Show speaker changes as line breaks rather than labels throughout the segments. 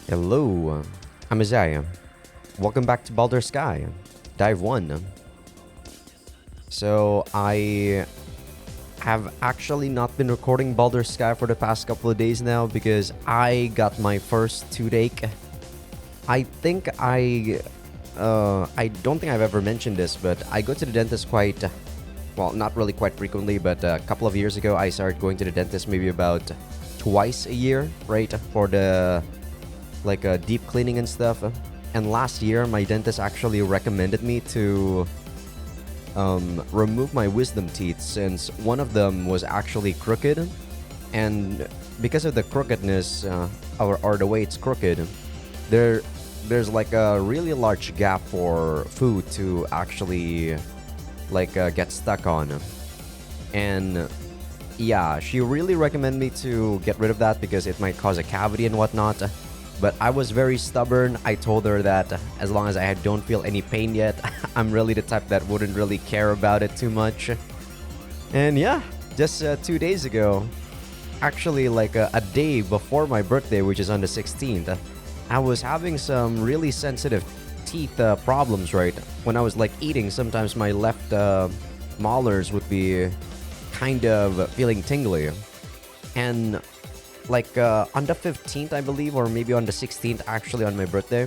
Hello, I'm Azai. Welcome back to Baldr Sky, Dive 1. So, I have actually not been recording Baldr Sky for the past couple of days now because I got my first toothache. I don't think I've ever mentioned this, but I go to the dentist well, not really quite frequently, but a couple of years ago, I started going to the dentist maybe about twice a year, right? For the deep cleaning and stuff. And last year, my dentist actually recommended me to remove my wisdom teeth since one of them was actually crooked. And because of the crookedness, or the way it's crooked, there's like a really large gap for food to actually get stuck on. And yeah, she really recommended me to get rid of that because it might cause a cavity and whatnot. But I was very stubborn. I told her that as long as I don't feel any pain yet, I'm really the type that wouldn't really care about it too much. And yeah, just 2 days ago, actually a day before my birthday, which is on the 16th, I was having some really sensitive teeth problems, right? When I was eating, sometimes my left molars would be kind of feeling tingly. And on the 15th, I believe, or maybe on the 16th, actually on my birthday,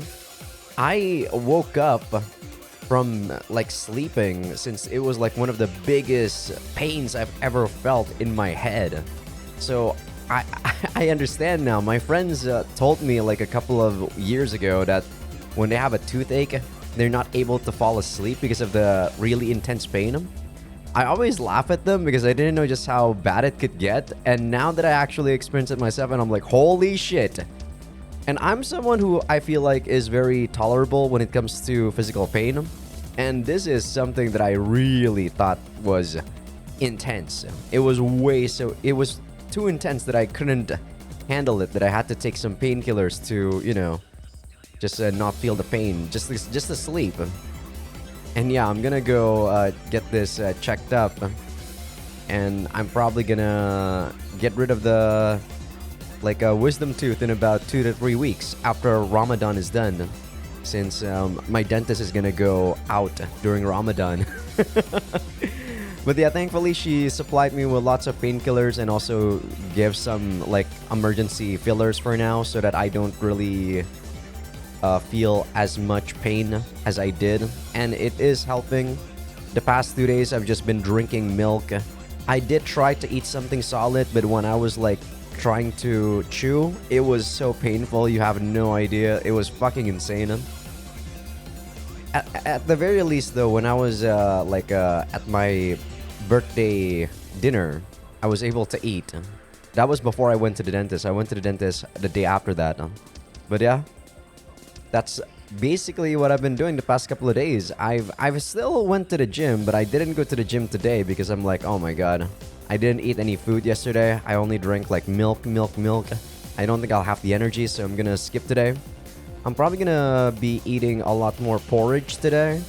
I woke up from sleeping since it was one of the biggest pains I've ever felt in my head. So I I understand now. My friends told me a couple of years ago that when they have a toothache, they're not able to fall asleep because of the really intense pain. I always laugh at them because I didn't know just how bad it could get. And now that I actually experience it myself, and I'm like, holy shit. And I'm someone who I feel like is very tolerable when it comes to physical pain. And this is something that I really thought was intense. It was too intense that I couldn't handle it, that I had to take some painkillers to, just not feel the pain, just to sleep. And yeah, I'm gonna go get this checked up. And I'm probably gonna get rid of the wisdom tooth in about 2 to 3 weeks after Ramadan is done. Since my dentist is gonna go out during Ramadan. But yeah, thankfully she supplied me with lots of painkillers and also gives some emergency fillers for now so that I don't really feel as much pain as I did, and it is helping. The past 2 days I've just been drinking milk. I did try to eat something solid, but when I was trying to chew, it was so painful, you have no idea. It was fucking insane. At the very least though, when I was at my birthday dinner, I was able to eat. That was before I went to the dentist. I went to the dentist the day after that. But yeah, that's basically what I've been doing the past couple of days. I've still went to the gym, but I didn't go to the gym today because I'm like, oh my god, I didn't eat any food yesterday. I only drank milk. I don't think I'll have the energy, so I'm gonna skip today. I'm probably gonna be eating a lot more porridge today.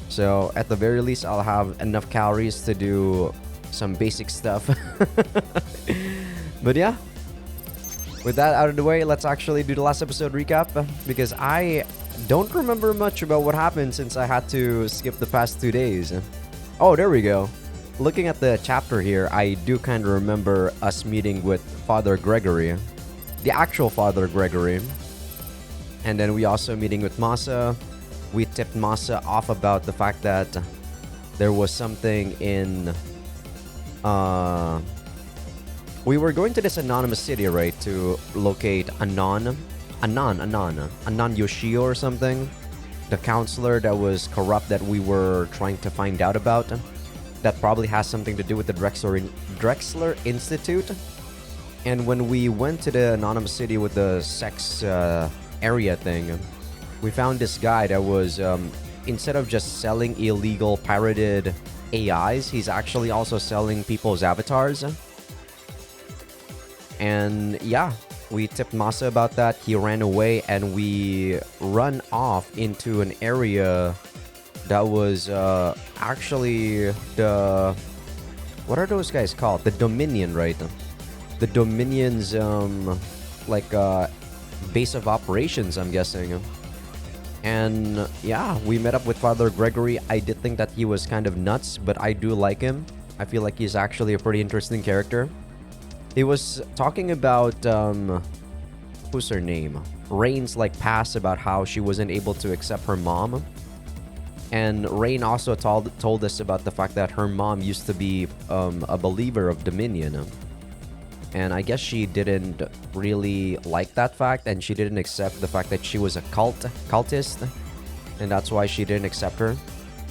So at the very least, I'll have enough calories to do some basic stuff. But yeah, with that out of the way, let's actually do the last episode recap because I don't remember much about what happened since I had to skip the past 2 days. Oh, there we go. Looking at the chapter here, I do kind of remember us meeting with Father Gregory, the actual Father Gregory. And then we also meeting with Masa. We tipped Masa off about the fact that there was something in we were going to this anonymous city, right, to locate Anon Yoshio or something, the counselor that was corrupt that we were trying to find out about. That probably has something to do with the Drexler Institute. And when we went to the anonymous city with the sex area thing, we found this guy that was instead of just selling illegal pirated AIs, he's actually also selling people's avatars. And yeah, we tipped Masa about that. He ran away and we run off into an area that was actually the... What are those guys called? The Dominion, right? The Dominion's base of operations, I'm guessing. And yeah, we met up with Father Gregory. I did think that he was kind of nuts, but I do like him. I feel like he's actually a pretty interesting character. He was talking about, who's her name? Rain's like past, about how she wasn't able to accept her mom. And Rain also told us about the fact that her mom used to be a believer of Dominion. And I guess she didn't really like that fact, and she didn't accept the fact that she was a cultist. And that's why she didn't accept her.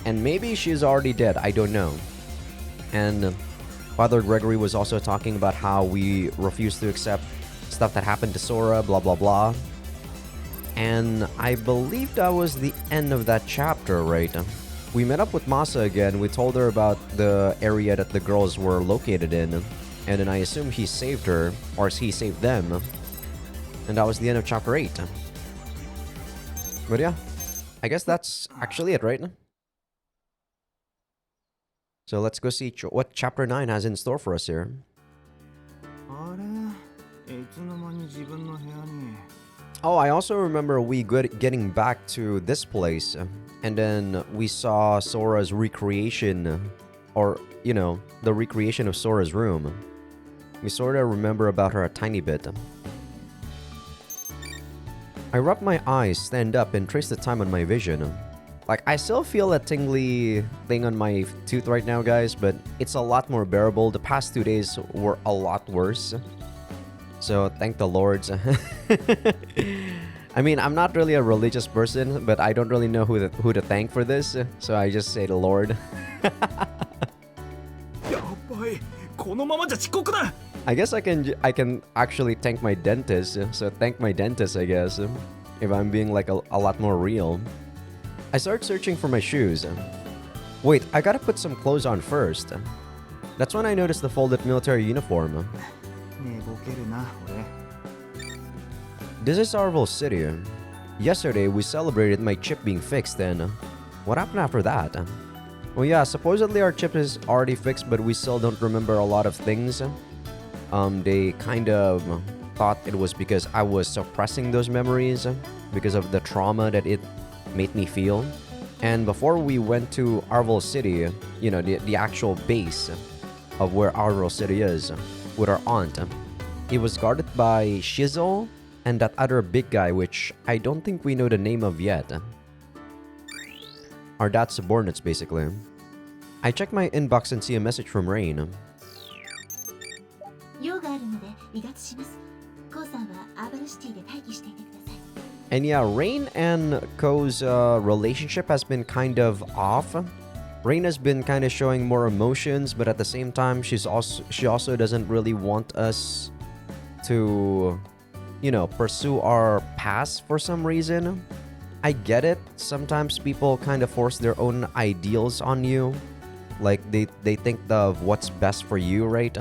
And maybe she's already dead, I don't know. And Father Gregory was also talking about how we refuse to accept stuff that happened to Sora, blah blah blah. And I believe that was the end of that chapter, right? We met up with Masa again. We told her about the area that the girls were located in. And then I assume he saved her, or he saved them. And that was the end of chapter 8. But yeah, I guess that's actually it, right? So let's go see what chapter 9 has in store for us here. Oh, I also remember we getting back to this place, and then we saw Sora's recreation, or, you know, the recreation of Sora's room. We sort of remember about her a tiny bit. I rub my eyes, stand up, and trace the time on my vision. Like, I still feel a tingly thing on my tooth right now, guys, but it's a lot more bearable. The past 2 days were a lot worse. So, thank the Lords. I mean, I'm not really a religious person, but I don't really know who to thank for this. So, I just say the Lord. I guess I can actually thank my dentist. So, thank my dentist, I guess. If I'm being like a lot more real. I start searching for my shoes. Wait, I gotta put some clothes on first. That's when I noticed the folded military uniform. This is Arvel City. Yesterday, we celebrated my chip being fixed, and what happened after that? Well, yeah, supposedly our chip is already fixed, but we still don't remember a lot of things. They kind of thought it was because I was suppressing those memories because of the trauma that it made me feel. And before we went to Arvel City, you know, the actual base of where Arvel City is, with our aunt, it was guarded by Shizzle and that other big guy, which I don't think we know the name of yet. Our dad's subordinates, basically. I check my inbox and see a message from Rain. And yeah, Rain and Ko's relationship has been kind of off. Rain has been kind of showing more emotions, but at the same time, she also doesn't really want us to, you know, pursue our past for some reason. I get it. Sometimes people kind of force their own ideals on you. Like, they think of what's best for you, right?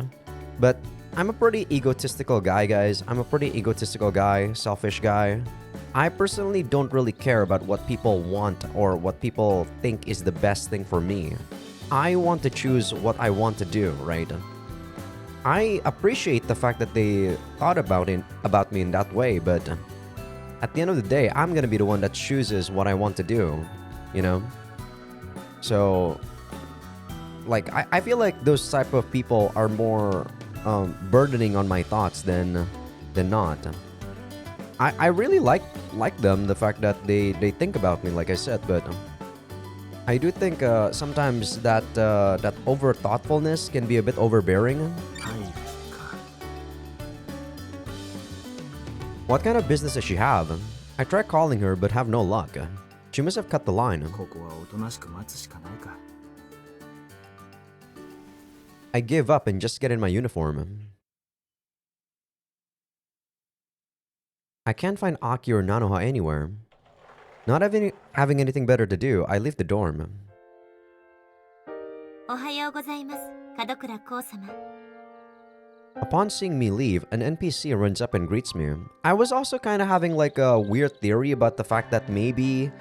But I'm a pretty egotistical guy, guys. I'm a pretty egotistical guy, selfish guy. I personally don't really care about what people want or what people think is the best thing for me. I want to choose what I want to do, right? I appreciate the fact that they thought about me in that way, but at the end of the day, I'm gonna be the one that chooses what I want to do, you know? So, like, I feel like those type of people are more burdening on my thoughts than not. I really like them, the fact that they think about me, like I said, but I do think sometimes that over thoughtfulness can be a bit overbearing. What kind of business does she have? I tried calling her but have no luck. She must have cut the line. I give up and just get in my uniform. I can't find Aki or Nanoha anywhere. Not having anything better to do, I leave the dorm. Upon seeing me leave, an NPC runs up and greets me. I was also kind of having like a weird theory about the fact that maybe...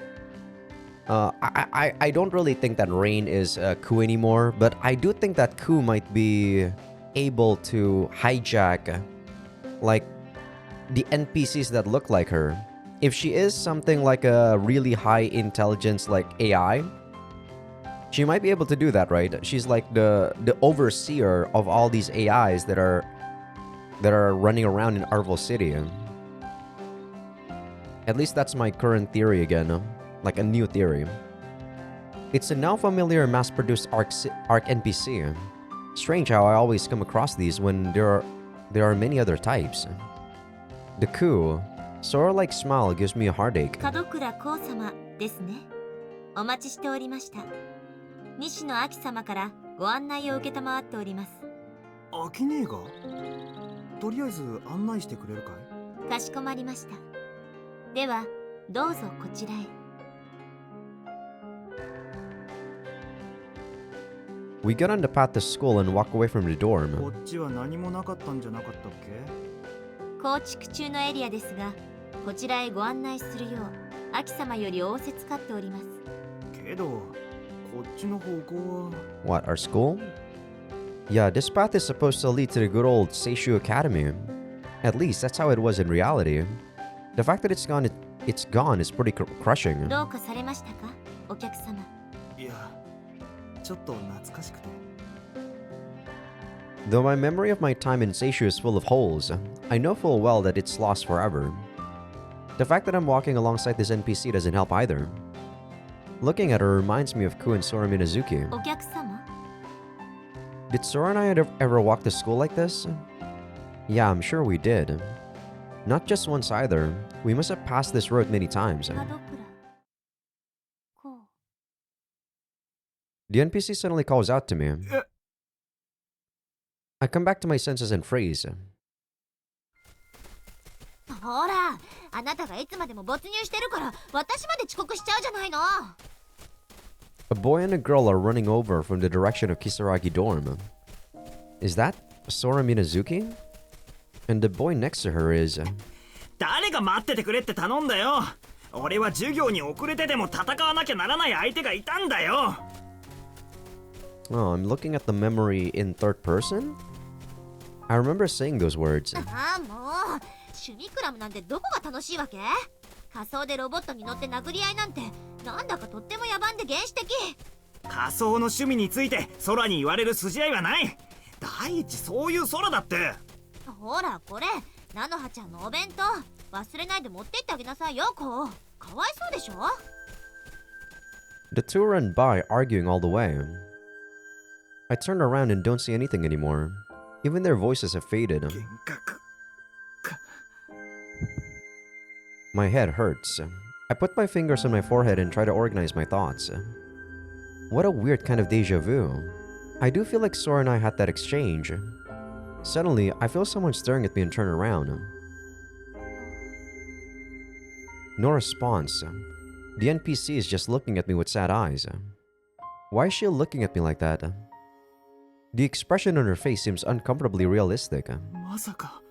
I don't really think that Rain is Ku anymore, but I do think that Ku might be able to hijack like the NPCs that look like her. If she is something like a really high intelligence like AI, she might be able to do that, right? She's like the overseer of all these AIs that are running around in Arvel City. At least that's my current theory again, like a new theory. It's a now familiar mass-produced arc NPC. Strange how I always come across these when there are many other types. The cool, Sora-like smile gives me a heartache.
門倉光様ですね。お待ちしておりました。西野明様からご案内を受けたまわっております。
秋姉が？とりあえず案内してくれるかい？
かしこまりました。ではどうぞこちらへ。
We get on the path to school and walk away from the dorm.
こっちは何もなかったんじゃなかったっけ？
構築中のエリアですが、こちらへご案内するよう秋様より仰せつかっております。
けど、こっちの方向は。
What, our school? Yeah, this path is supposed to lead to the good old Seishu Academy. At least that's how it was in reality. The fact that it's gone is pretty crushing.
どうかされましたか、お客様。
いや、ちょっと懐かしくて。
Though my memory of my time in Seishu is full of holes, I know full well that it's lost forever. The fact that I'm walking alongside this NPC doesn't help either. Looking at her reminds me of Ku and Sora Minazuki.
お客様。
Did Sora and I ever walk to school like this? Yeah, I'm sure we did. Not just once either. We must have passed this road many times.
門倉。こう。
The NPC suddenly calls out to me. I come back to my senses and freeze.
ほら、あなたがいつまでも没入してるから私まで遅刻しちゃうじゃないの。
A boy and a girl are running over from the direction of Kisaragi dorm. Is that Sora Minazuki? And the boy next to her is...
誰が待っててくれって頼んだよ。俺は授業に遅れてでも戦わなきゃならない相手がいたんだよ。
Oh, I'm looking at the memory in third person? I remember saying those words.
ああ、もう趣味クラブなんてどこが楽しいわけ？仮想でロボットに乗って殴り合いなんてなんだかとっても野蛮で原始的。
仮想の趣味について空に言われる筋合いはない。第一そういう空だって。
ほらこれ菜の葉ちゃんのお弁当忘れないで持ってってあげなさいよ。こうかわいそうでしょ。
The two run by, arguing all the way. I turn around and don't see anything anymore. Even their voices have faded.
幻覚か。
My head hurts. I put my fingers on my forehead and try to organize my thoughts. What a weird kind of deja vu. I do feel like Sora and I had that exchange. Suddenly, I feel someone staring at me and turn around. No response. The NPC is just looking at me with sad eyes. Why is she looking at me like that? The expression on her face seems uncomfortably realistic.
まさか。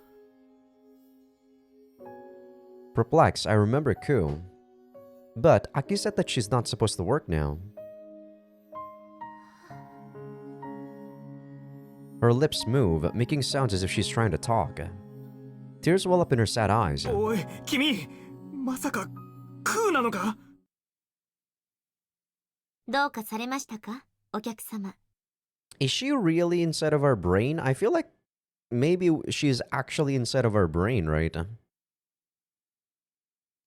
Perplexed, I remember Ku. But Aki said that she's not supposed to work now. Her lips move, making sounds as if she's trying to talk. Tears well up in her sad eyes.
おい、君、まさかクーなのか？
どうかされましたか、お客様。
Is she really inside of our brain? I feel like maybe she's actually inside of our brain, right?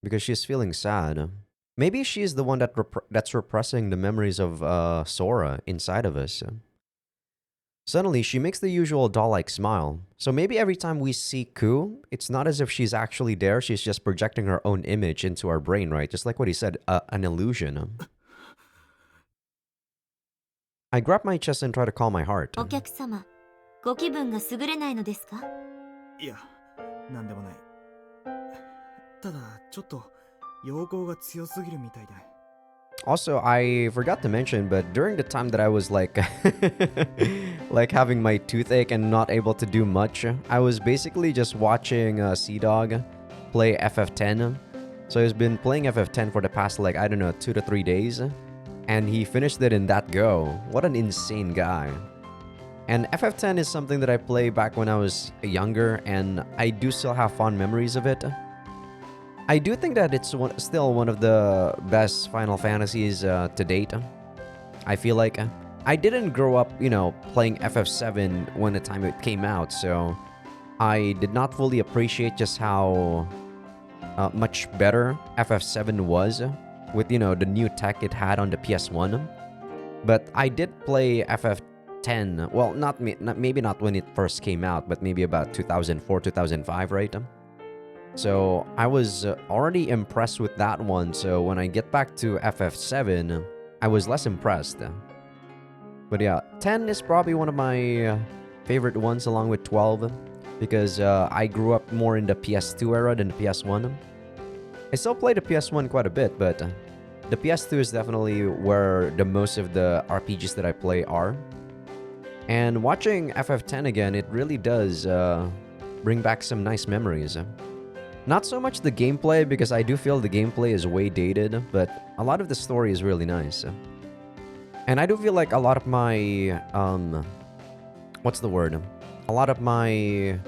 Because she's feeling sad. Maybe she's the one that's repressing the memories of Sora inside of us. Suddenly, she makes the usual doll-like smile. So maybe every time we see Ku, it's not as if she's actually there, she's just projecting her own image into our brain, right? Just like what he said, an illusion. I grab my chest and try to calm my heart.
お客様、ご気分が優れないのですか？
いや、なんでもない。ただ、ちょっと陽光が強すぎるみたいで。
Also, I forgot to mention, but during the time that I was like like having my toothache and not able to do much, I was basically just watching Sea-Dog play FF10. So he's been playing FF10 for the past, like, I don't know, 2 to 3 days. And he finished it in that go. What an insane guy. And FF10 is something that I played back when I was younger, and I do still have fond memories of it. I do think that it's still one of the best Final Fantasies to date. I feel like I didn't grow up, playing FF7 when the time it came out, so I did not fully appreciate just how much better FF7 was with, the new tech it had on the PS1. But I did play FF10, well, maybe not when it first came out, but maybe about 2004, 2005, right? So I was already impressed with that one, so when I get back to FF7, I was less impressed. But yeah, 10 is probably one of my favorite ones along with 12, because I grew up more in the PS2 era than the PS1. I still play the PS1 quite a bit, but the PS2 is definitely where the most of the RPGs that I play are. And watching FF10 again, it really does bring back some nice memories. Not so much the gameplay, because I do feel the gameplay is way dated, but a lot of the story is really nice. And I do feel like a lot of my, what's the word? A lot of my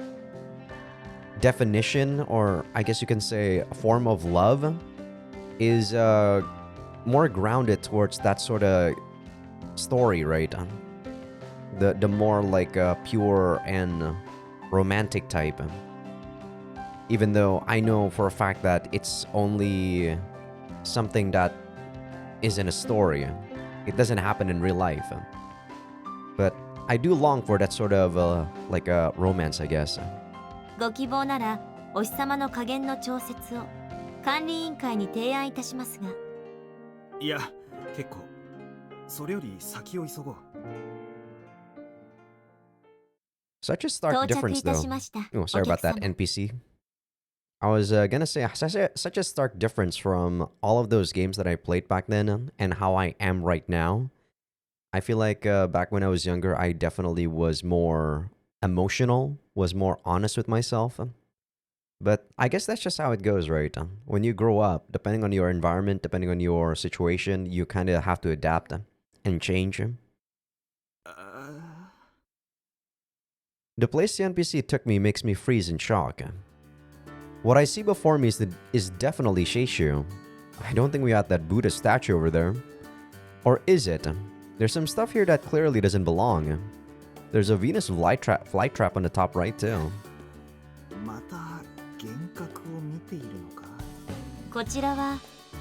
definition, or I guess you can say a form of love, is more grounded towards that sort of story, right? The more like pure and romantic type. Even though I know for a fact that it's only something that is in a story. It doesn't happen in real life. But I do long for that sort of like a romance, I guess.
ご希望ならお日様の加減の調節を管理委員会に提案いたしますが。
いや、結構。それより先を急ごう。
Such a stark difference, though. Oh, sorry about that, NPC. I was gonna say, such a stark difference from all of those games that I played back then and how I am right now. I feel like back when I was younger, I definitely was more emotional, was more honest with myself. But I guess that's just how it goes, right? When you grow up, depending on your environment, depending on your situation, you kind of have to adapt and change. The place the NPC took me makes me freeze in shock. What I see before me is definitely Sheishu. I don't think we had that Buddha statue over there. Or is it? There's some stuff here that clearly doesn't belong. There's a Venus flight trap on the top right too.
また幻覚を見ているのか。
こちらは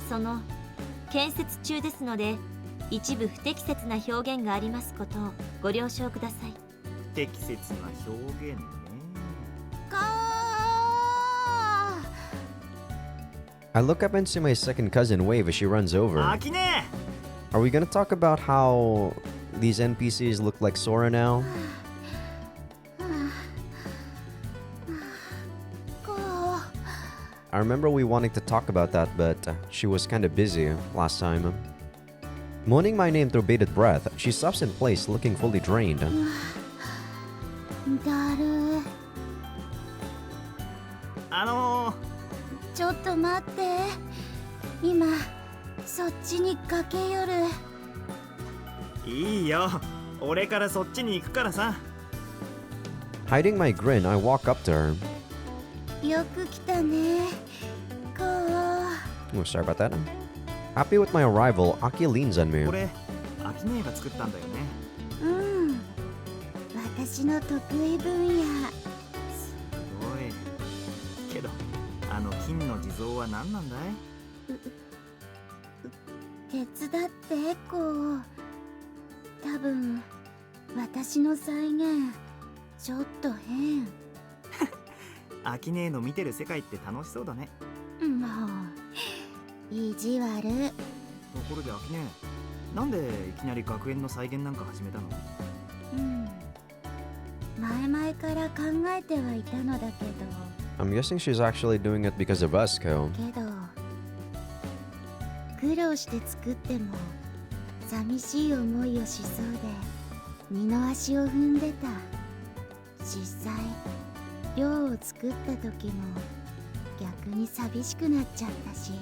その建設中ですので、一部不適切な表現がありますことをご了承ください。
適切な表現ね。
I look up and see my second cousin wave as she runs over. Are we gonna talk about how these NPCs look like Sora now? I remember we wanted to talk about that, but she was kinda busy last time. Moaning my name through bated breath, she stops in place looking fully drained.
ちょっと待って。今そっちに駆け寄る。
いいよ。俺からそっちに行くからさ。
Hiding my grin, I walk up to her.
よく来たね。こう。
Oh, sorry about that. Happy with my arrival, Aki leans on me.
これ、アキネが作ったんだよね。
うん。私の得意分野。
すごい。けど。あの金の地蔵は何なんだい？
手伝ってエコー。多分私の再現ちょっと変。
アキネの見てる世界って楽しそうだね。
もう意地悪。
ところでアキネ、なんでいきなり学園の再現なんか始めたの？
前々から考えてはいたのだけど。
I'm guessing she's actually doing it because of us, Ko.
けど苦労して作っても寂しい思いをしそうで二の足を踏んでた。実際寮を作った時も逆に寂しくなっちゃったし。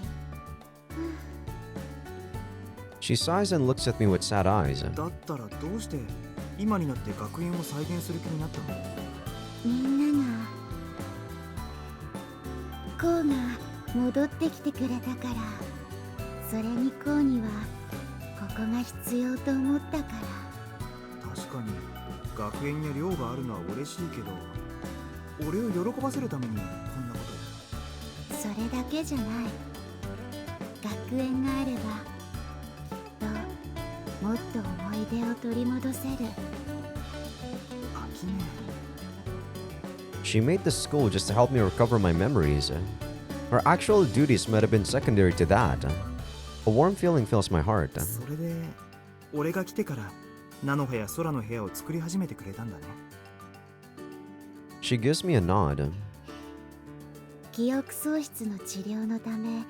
She sighs and looks at me with sad eyes.
だったらどうして今になって学園を再現する気になったの？
みんながコウが戻ってきてくれたから、それにコウにはここが必要と思ったから。
確かに学園や寮があるのは嬉しいけど、俺を喜ばせるためにこんなこと。
それだけじゃない。学園があればきっともっと思い出を取り戻せる。
秋音。
She made the school just to help me recover my memories. Her actual duties might have been secondary to that. A warm feeling fills my heart.
それで俺が来てから菜の葉や空の部屋を作り始めてくれたんだね。
She gives me a nod.
記憶喪失の治療のため、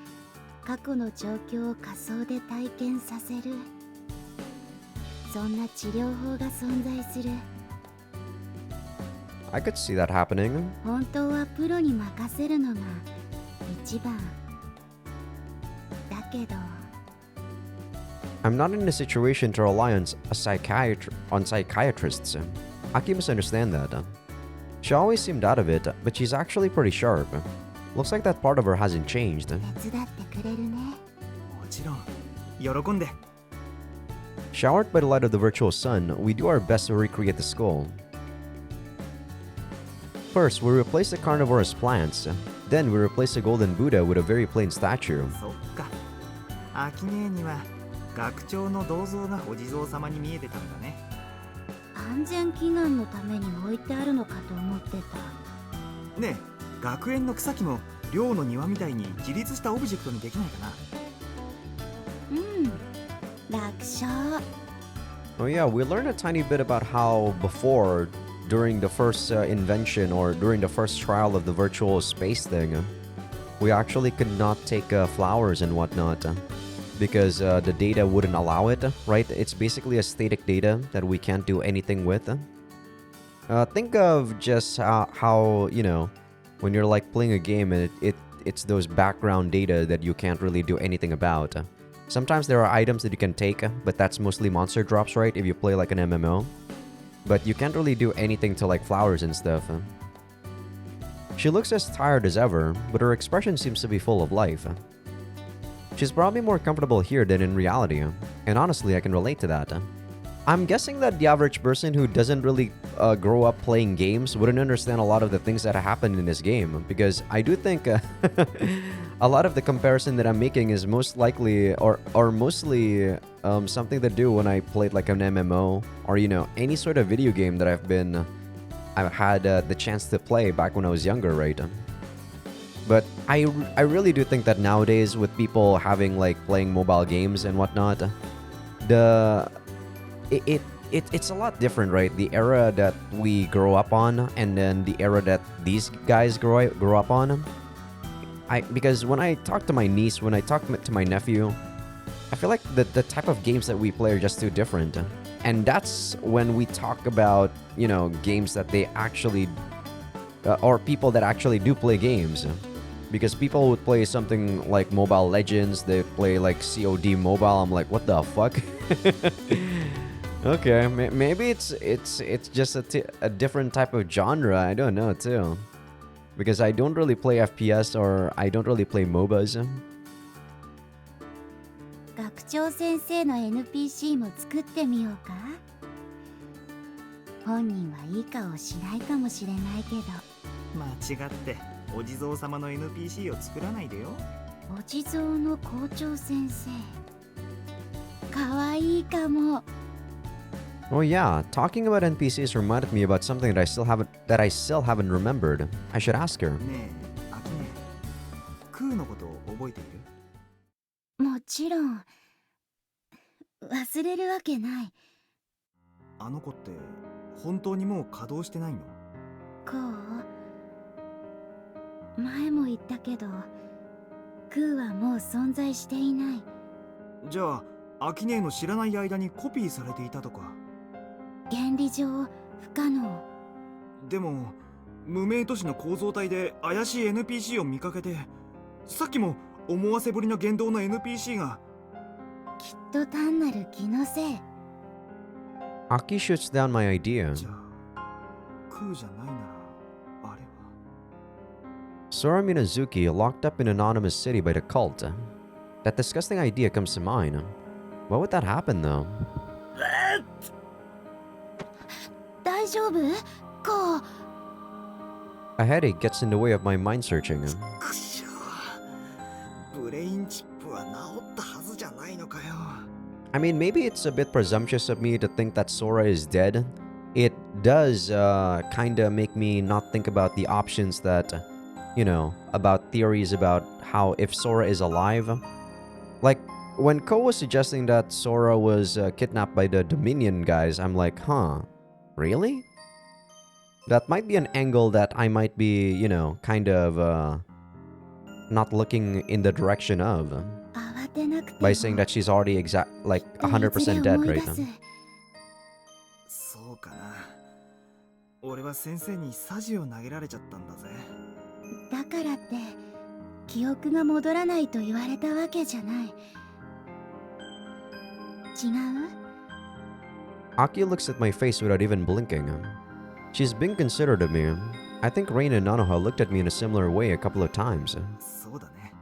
過去の状況を仮想で体験させる、そんな治療法が存在する。
I could see that happening.
本当はプロに任せるのが一番だけど、
I'm not in a situation to rely on psychiatrists. Aki must understand that. She always seemed out of it, but she's actually pretty sharp. Looks like that part of her hasn't changed.
手伝ってくれるね。
もちろん喜んで。
Showered by the light of the virtual sun, we do our best to recreate the skull. First, we replace the carnivorous plants. Then we replace the golden Buddha with a very plain statue.
そっか、秋音には学長の銅像がお地蔵様に見えてたんだね。
安全祈願のために置いてあるのかと思ってた。
ねえ、学園の草木も寮の庭みたいに自立したオブジェクトにできないかな。
うん、楽勝。
Oh yeah, we learned a tiny bit about how before, during the first invention or during the first trial of the virtual space thing, we actually could not take flowers and whatnot because the data wouldn't allow it, right? It's basically a static data that we can't do anything with. Think of just how, you know, when you're like playing a game and it's those background data that you can't really do anything about. Sometimes there are items that you can take, but that's mostly monster drops, right? If you play like an MMO. But you can't really do anything to like flowers and stuff. She looks as tired as ever, but her expression seems to be full of life. She's probably more comfortable here than in reality, and honestly, I can relate to that. I'm guessing that the average person who doesn't really grow up playing games wouldn't understand a lot of the things that happen in this game, because I do think a lot of the comparison that I'm making is most likely or mostly something to do when I played like an MMO or, you know, any sort of video game that I've had the chance to play back when I was younger, right? But I really do think that nowadays with people having like playing mobile games and whatnot, it's a lot different, right? The era that we grow up on and then the era that these guys grow up on. Because when I talk to my niece, when I talk to my nephew, I feel like the type of games that we play are just too different. And that's when we talk about, you know, games that they actually or people that actually do play games. Because people would play something like Mobile Legends, they play like COD Mobile. I'm like, what the fuck? Okay, maybe it's just a different type of genre. I don't know too, because I don't really play FPS or I don't really play MOBAs.
学長先生の NPC も作ってみようか。本人はいい顔しないかもしれないけど。
間違ってお地蔵様の NPC を作らないでよ。
お地蔵の校長先生、かわいいかも。
Oh yeah, talking about NPCs reminded me about something that I still haven't remembered. I should ask her.
ねえ、秋音、クーのことを覚えている？
もちろん。忘れるわけない。
あの子って本当にもう稼働してないの？
こう、前も言ったけど、クーはもう存在していない。
じゃあ、秋音の知らない間にコピーされていたとか？
原理上不可能。
でも無名都市の構造体で怪しい NPC を見かけて、さっきも思わせぶりな言動の NPC が。
きっと単なる気のせい。
Aki shoots down my idea.
じゃあ空じゃないならあれは
Sora Minazuki locked up in an anonymous city by the cult. That disgusting idea comes to mind. What would that happen though?
大丈夫？こう。
A headache gets in the way of my mind searching.
くしょブレインチップは治ったはずじゃないのかよ
I mean, maybe it's a bit presumptuous of me to think that Sora is dead. It does kinda make me not think about the options that, about theories about how if Sora is alive. Like, when Ko was suggesting that Sora was kidnapped by the Dominion guys, I'm like, huh, really? That might be an angle that I might be, kind of not looking in the direction of.
慌てなくても
By saying that she's already 100% dead right now.
そうかな俺は先生にサジを投げられちゃったんだぜ
だからって記憶が戻らないと言われたわけじゃない。違う？
Aki looks at my face without even blinking. She's been considerate of me. I think Rain and Nanoha looked at me in a similar way a couple of times.
そうだね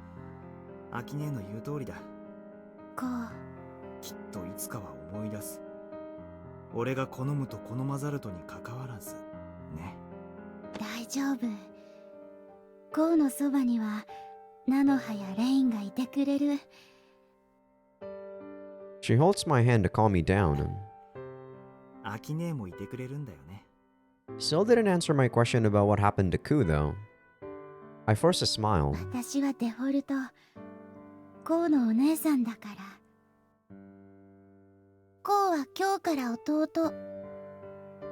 アキネの言う通りだ
こう。
きっといつかは思い出す俺が好むと好まざるとに関わらずね
大丈夫。こうのそばにはナノハやレインがいてくれる。
She holds my hand to calm me down.
アキネもいてくれるんだよね
Still didn't answer my question about what happened to Ku though. I forced a smile.
私はデフォルトこうのお姉さんだから。こうは今日から弟。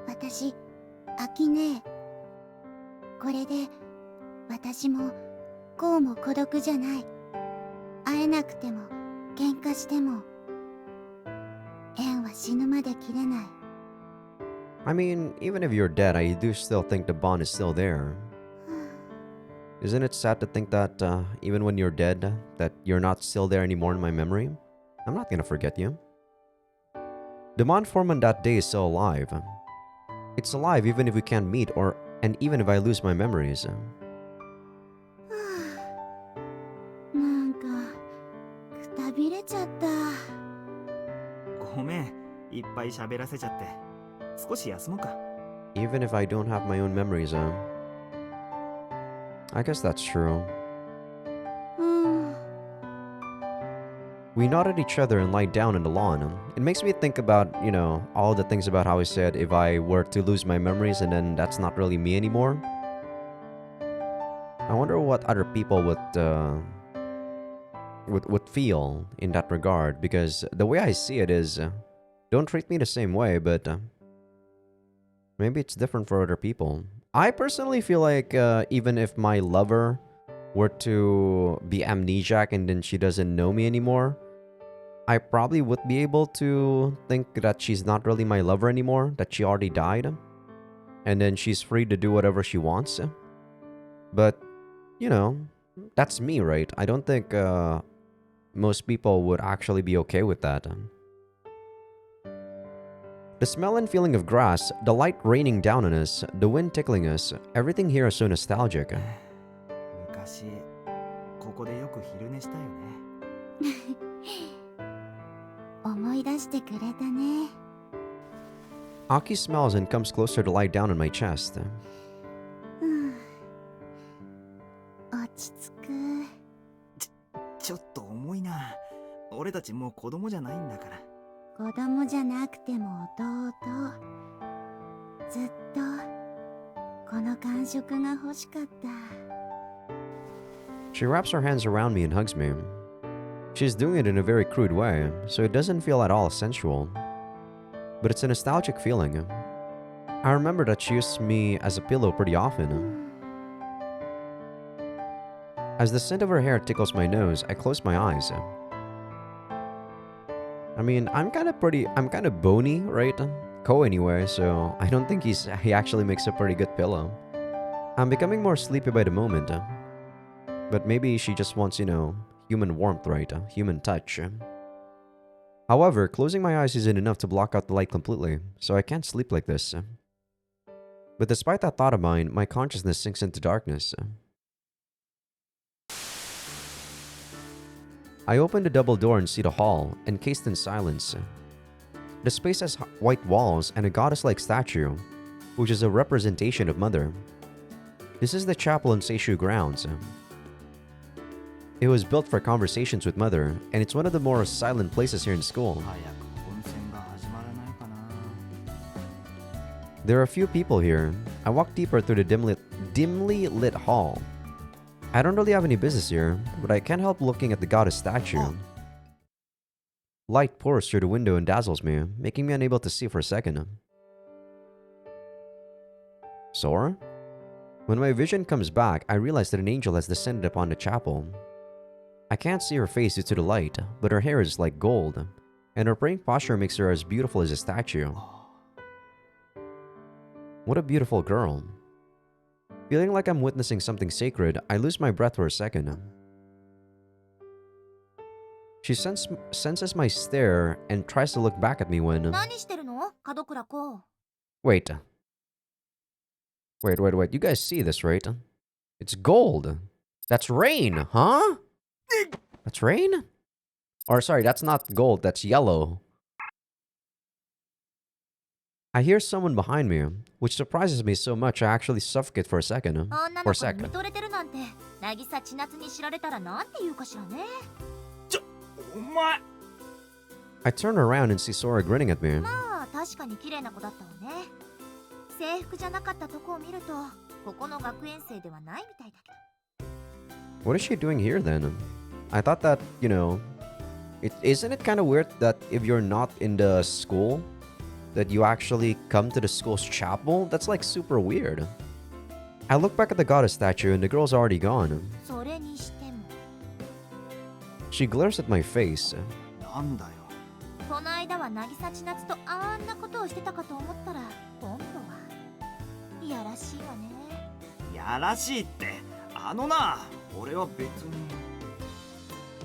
私アキネ。これで私もこうも孤独じゃない。会えなくても喧嘩しても縁は死ぬまで切れない。
I mean, even if you're dead, I do still think the bond is still there. Isn't it sad to think that even when you're dead, that you're not still there anymore in my memory? I'm not gonna forget you. The bond formed on that day is still alive. It's alive even if we can't meet and even if I lose my memories.
なんかくたびれちゃった。
ごめんいっぱい喋らせちゃって少し休もうか
Even if I don't have my own memories, I guess that's true.
うん。
We nod at each other and lie down on the lawn. It makes me think about, all the things about how I said if I were to lose my memories and then that's not really me anymore. I wonder what other people would feel in that regard, because the way I see it is, don't treat me the same way, but maybe it's different for other people. I personally feel like even if my lover were to be amnesiac and then she doesn't know me anymore, I probably would be able to think that she's not really my lover anymore, that she already died, and then she's free to do whatever she wants. But, that's me, right? I don't think most people would actually be okay with that. The smell and feeling of grass, the light raining down on us, the wind tickling us, everything here is so nostalgic.
昔ここでよく昼寝したよね
思い出してくれたね。
Aki smells and comes closer to lie down on my chest.
落ち着く。
ちょっと重いな俺たちもう子供じゃないんだから
子供じゃなくても弟。ずっとこの感触が欲しかった。
She wraps her hands around me and hugs me. She's doing it in a very crude way, so it doesn't feel at all sensual. But it's a nostalgic feeling. I remember that she used me as a pillow pretty often. As the scent of her hair tickles my nose, I close my eyes. I mean, I'm kind of bony, right? Ko anyway, so I don't think he actually makes a pretty good pillow. I'm becoming more sleepy by the moment. But maybe she just wants, human warmth, right? Human touch. However, closing my eyes isn't enough to block out the light completely, so I can't sleep like this. But despite that thought of mine, my consciousness sinks into darkness. I open the double door and see the hall, encased in silence. The space has white walls and a goddess-like statue, which is a representation of Mother. This is the chapel in Seishu grounds. It was built for conversations with Mother, and it's one of the more silent places here in school. There are a few people here. I walk deeper through the dimly lit hall. I don't really have any business here, but I can't help looking at the goddess statue. Light pours through the window and dazzles me, making me unable to see for a second. Sora? When my vision comes back, I realize that an angel has descended upon the chapel. I can't see her face due to the light, but her hair is like gold, and her praying posture makes her as beautiful as a statue. What a beautiful girl. Feeling like I'm witnessing something sacred, I lose my breath for a second. She senses my stare and tries to look back at me when... Wait. You guys see this, right? It's gold. That's rain, huh? That's rain? Or sorry, that's not gold, that's yellow. I hear someone behind me, which surprises me so much I actually suffocate for a second. For a sec. I turn around and see Sora grinning at me. What is she doing here then? I thought that, you know, isn't it kind of weird that if you're not in the school, that you actually come to the school's chapel? That's like super weird. I look back at the goddess statue and the girl's already gone. She glares at my face.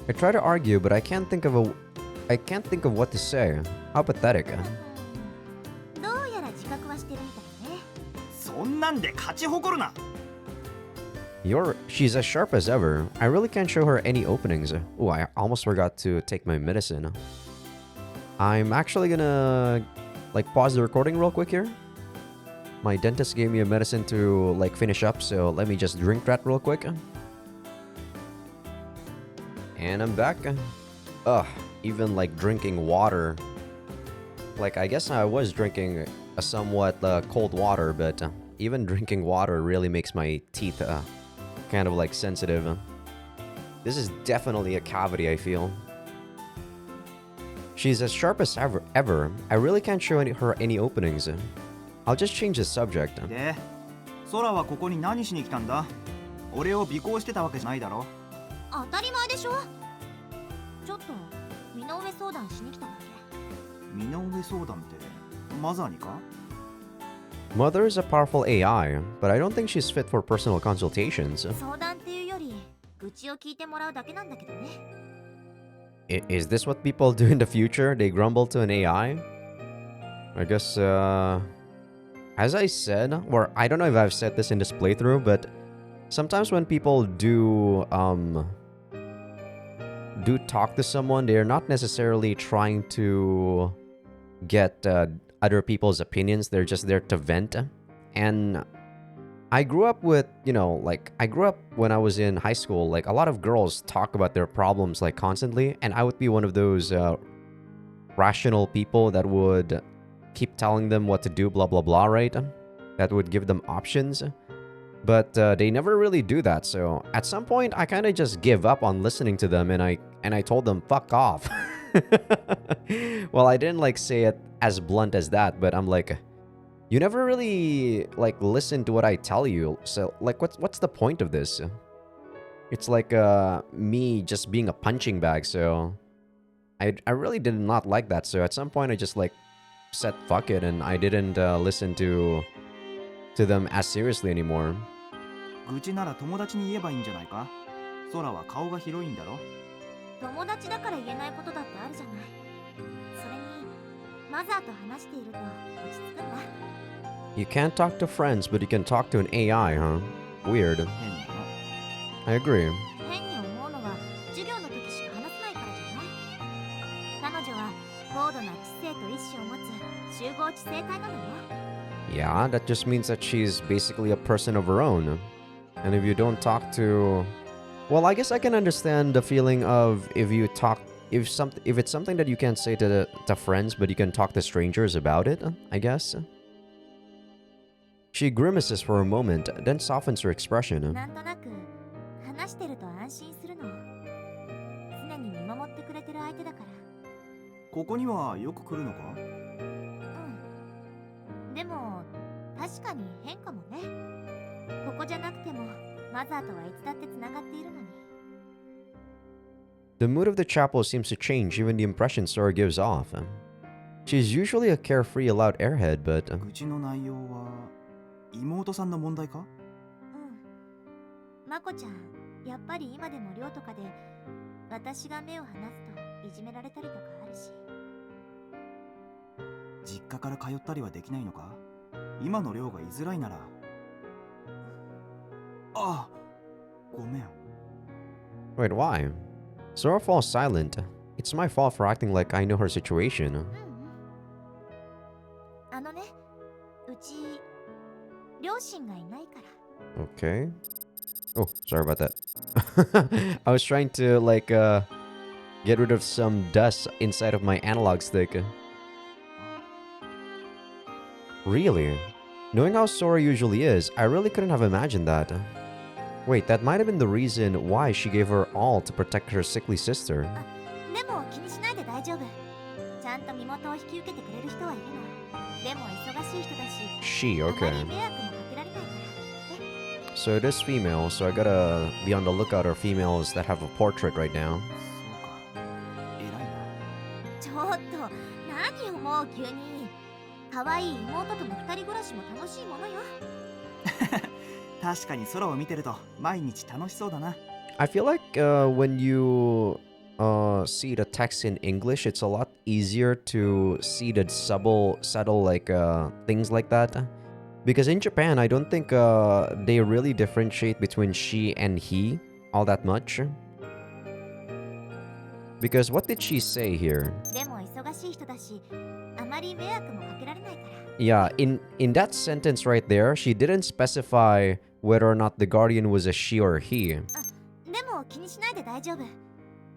I try to argue, but I can't think of what to say. How pathetic. She's as sharp as ever. I really can't show her any openings. Oh, I almost forgot to take my medicine. I'm actually gonna pause the recording real quick here. My dentist gave me a medicine to finish up, so let me just drink that real quick. And I'm back. Ugh, even drinking water. I guess I was drinking a somewhat cold water, but even drinking water really makes my teeth kind of sensitive. This is definitely a cavity, I feel. She's as sharp as ever. I really can't show her any openings. I'll just change the subject. Mother is a powerful AI, but I don't think she's fit for personal consultations. Is this what people do in the future? They grumble to an AI? I guess, as I said, or I don't know if I've said this in this playthrough, but sometimes when people do talk to someone, they're not necessarily trying to get other people's opinions. They're just there to vent. And I grew up with, I grew up when I was in high school, a lot of girls talk about their problems constantly, and I would be one of those rational people that would keep telling them what to do, blah blah blah, right? That would give them options. But they never really do that, so at some point I kind of just give up on listening to them, and I told them fuck off. Well, I didn't say it as blunt as that, but I'm you never really listen to what I tell you, so what's the point of this? It's me just being a punching bag, so I really did not like that. So at some point I just said fuck it, and I didn't listen to them as seriously anymore.
マザーと話していると落ち着くんだ。
You can't talk to friends, but you can talk to an AI, huh? Weird.
変な
I agree.
変に思うのは授業の時しか話せないからじゃない。彼女は高度な知性と意志を持つ集合知性体なのよ。
Yeah, that just means that she's basically a person of her own. And if you don't talk to... Well, I guess I can understand the feeling of if you talk... If it's something that you can't say to friends, but you can talk to strangers about it, I guess. She grimaces for a moment, then softens her expression.
なんとなく話してると安心するの。常に見守ってくれてる相手だから。
ここにはよく来るのか？
うん。でも確かに変かもね。ここじゃなくてもマザーとはいつだってつながっているのに。
The mood of the chapel seems to change, even the impression Sora gives off. She's usually a carefree, allowed airhead, but...
愚痴の内容は妹さんの問題か？
うん。まこちゃん、やっぱり今でも寮とかで私が目を離すといじめられたりとかあるし。
実家から通ったりはできないのか？今の寮が居づらいなら。あ、ごめん。
Wait, why? Sora falls silent. It's my fault for acting like I know her situation.
うんうん。あのね、うち両親がいないから。
Okay. Oh, sorry about that. I was trying to, like, get rid of some dust inside of my analog stick. Really? Knowing how Sora usually is, I really couldn't have imagined that. Wait, that might have been the reason why she gave her all to protect her sickly sister.
でも気にしないで大丈夫。ちゃんと身元を引き受けてくれる人はいるの。でも忙しい人だし、
She,
あま
okay.
り迷惑もかけられないから。ね。
So it is female, so I gotta be on the lookout for females that have a portrait right now.
そうか。偉いな。
ちょっと何をもう急に。可愛い妹との二人暮らしも楽しいものよ。
確かに空を見てると毎日楽しそうだな。
I feel like when you see the text in English, it's a lot easier to see the subtle like things like that. Because in Japan, I don't think they really differentiate between she and he all that much. Because what did she say here?
でも忙しい人だし、あまり迷惑もかけられないから。
Yeah, in that sentence right there, she didn't specify whether or not the guardian was a she or a he.
でも気にしないで大丈夫。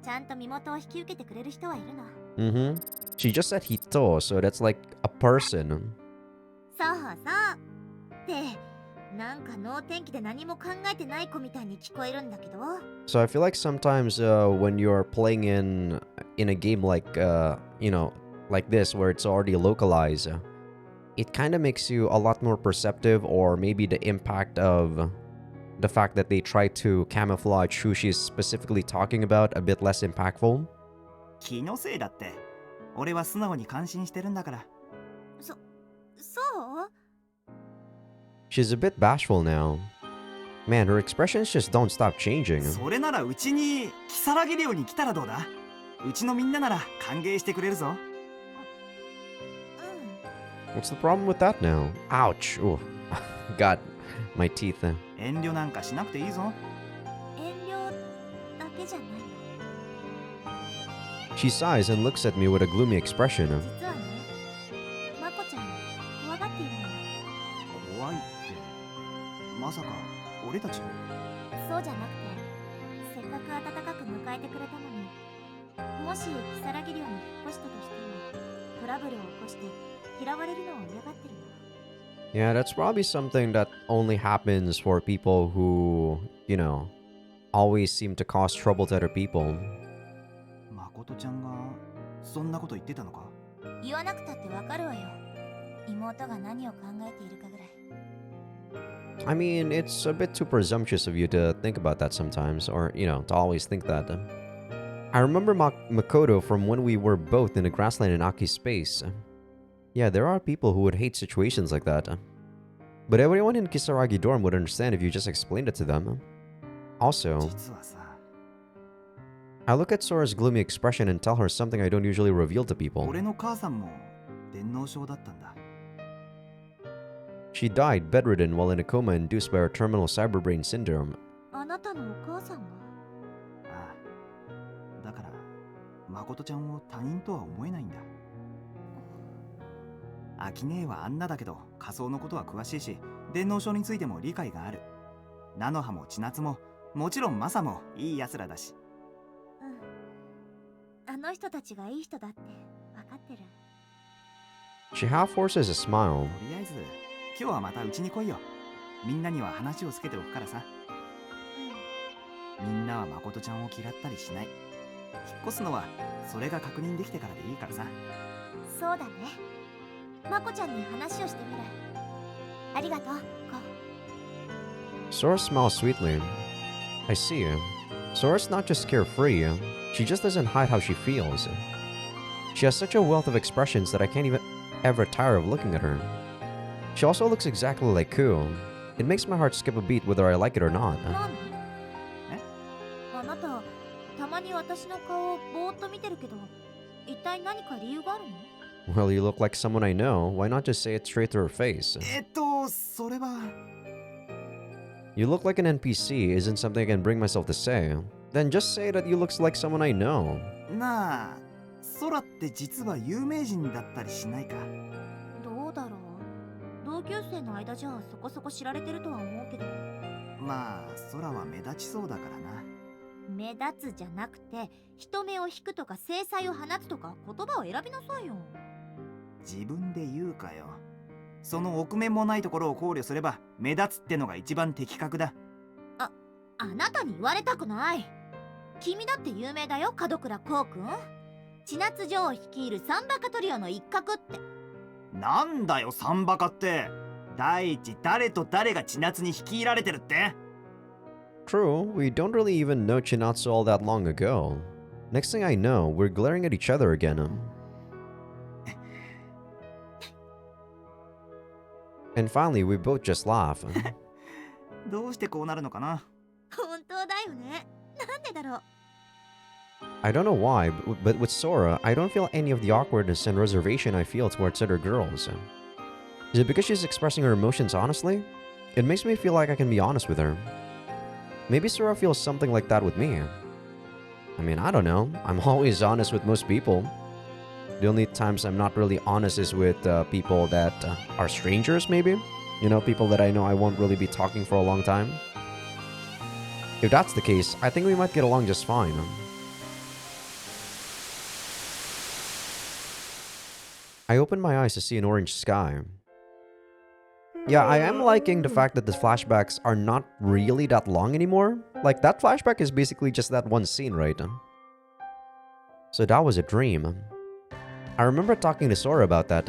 ちゃんと身元を引き受けてくれる人はいるの。
Mm-hmm. She just said hito, so that's like a person.
そうそうってなんか能天気で何も考えてない子みたいに聞こえるんだけど。
So I feel like sometimes when you're playing in a game like you know, like this where it's already localized, it kind of makes you a lot more perceptive, or maybe the impact of the fact that they try to camouflage who she's specifically talking about a bit less impactful.
気のせいだって。俺は素直に感心してるんだから。
そう？
She's a bit bashful now. Man, her expressions just don't stop changing.
それならうちに如月寮に来たらどうだ？うちのみんななら歓迎してくれるぞ。
What's the problem with that now? Ouch. Oh, God, my teeth.
遠慮なんかしなくていいぞ。
遠慮だけじゃないの。
She sighs and looks at me with a gloomy expression.
実はね、まこちゃん怖がっているのよ。
怖いってまさか俺たちを？
そうじゃなくて、せっかく温かく迎えてくれたのに、もし如月寮に引っ越したとしてもトラブルを起こして嫌われるのを嫌がってるの。
Yeah, that's probably something that only happens for people who, you know, always seem to cause trouble to other people.
誠ちゃんがそんなこと言ってたのか？
言わなくたってわかるわよ。妹が何を考えているかぐらい。
I mean, it's a bit too presumptuous of you to think about that sometimes, or, you know, to always think that. I remember Makoto from when we were both in the grassland in Aki's space. Yeah, there are people who would hate situations like that. But everyone in Kisaragi dorm would understand if you just explained it to them. Also,
実はさ、
I look at Sora's gloomy expression and tell her something I don't usually reveal to people.
俺の母さんも脳症だったんだ。
She died bedridden while in a coma induced by her terminal cyberbrain syndrome.
あなたのお母さんが。
ああ、だから誠ちゃんを他人とは思えないんだ。秋姉はあんなだけど仮想のことは詳しいし、電脳症についても理解がある。菜の葉も千夏ももちろんマサもいい奴らだし。
うん。あの人たちがいい人だって分かってる。
She half forces a smile.
とりあえず今日はまたうちに来いよ。みんなには話をつけておくからさ。みんなは誠ちゃんを嫌ったりしない。引っ越すのはそれが確認できてからでいいからさ。
そうだね。まこちゃんに話をしてみる。ありがとう、コ。
Sora smiles sweetly. I see. Sora's not just carefree, she just doesn't hide how she feels. She has such a wealth of expressions that I can't even ever tire of looking at her. She also looks exactly like Ku. It makes my heart skip a beat whether I like it or not.
何？あなた、たまに私の顔をぼーっと見てるけど、一体何か理由があるの？
Well, you look like someone I know. Why not just say it straight to her face?
それは
You look like an NPC isn't something I can bring myself to say. Then just say that you look like someone I know.
なあ、空って実は有名人だったりしないか？
どうだろう。同級生の間じゃそこそこ知られてるとは思うけど。
まあ空は目立ちそうだからな。
目立つじゃなくて、人目を引くとか制裁を放つとか言葉を選びなさいよ。
自分で言うかよ。その臆面もないところを考慮すれば目立つってのが一番的確だ。
あなたに言われたくない。君だって有名だよ、門倉こうくん。千夏女王率いるサンバカトリオの一角って。
なんだよサンバカって。第一誰と誰が千夏に率いられてるって？
True, we don't really even know Chinatsu all that long ago. Next thing I know, we're glaring at each other again. And finally, we both just laugh.
どうしてこうなるのかな？
本当だよね。なんでだろう。
I don't know why, but with Sora, I don't feel any of the awkwardness and reservation I feel towards other girls. Is it because she's expressing her emotions honestly? It makes me feel like I can be honest with her. Maybe Sora feels something like that with me. I mean, I don't know. I'm always honest with most people. The only times I'm not really honest is with people that are strangers, maybe? You know, people that I know I won't really be talking for a long time. If that's the case, I think we might get along just fine. I opened my eyes to see an orange sky. Yeah, I am liking the fact that the flashbacks are not really that long anymore. Like, that flashback is basically just that one scene, right? So that was a dream. I remember talking to Sora about that.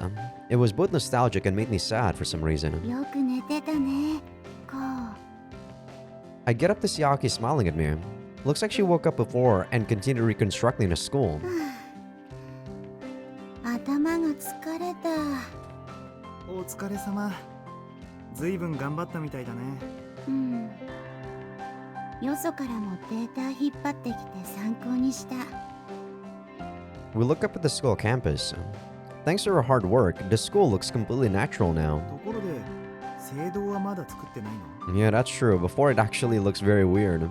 It was both nostalgic and made me sad for some reason.
よく寝てたね、こう。
I get up to see Aoki smiling at me. Looks like she woke up before and continued reconstructing the school.
頭が疲れた。
お疲れ様。ずいぶん頑張ったみたいだね。
うん。よそからもデータ引っ張ってきて参考にした。
We look up at the school campus. Thanks to her hard work, the school looks completely natural now.
ところで、聖堂はまだ作ってないの？
Yeah, that's true. Before it actually looks very weird.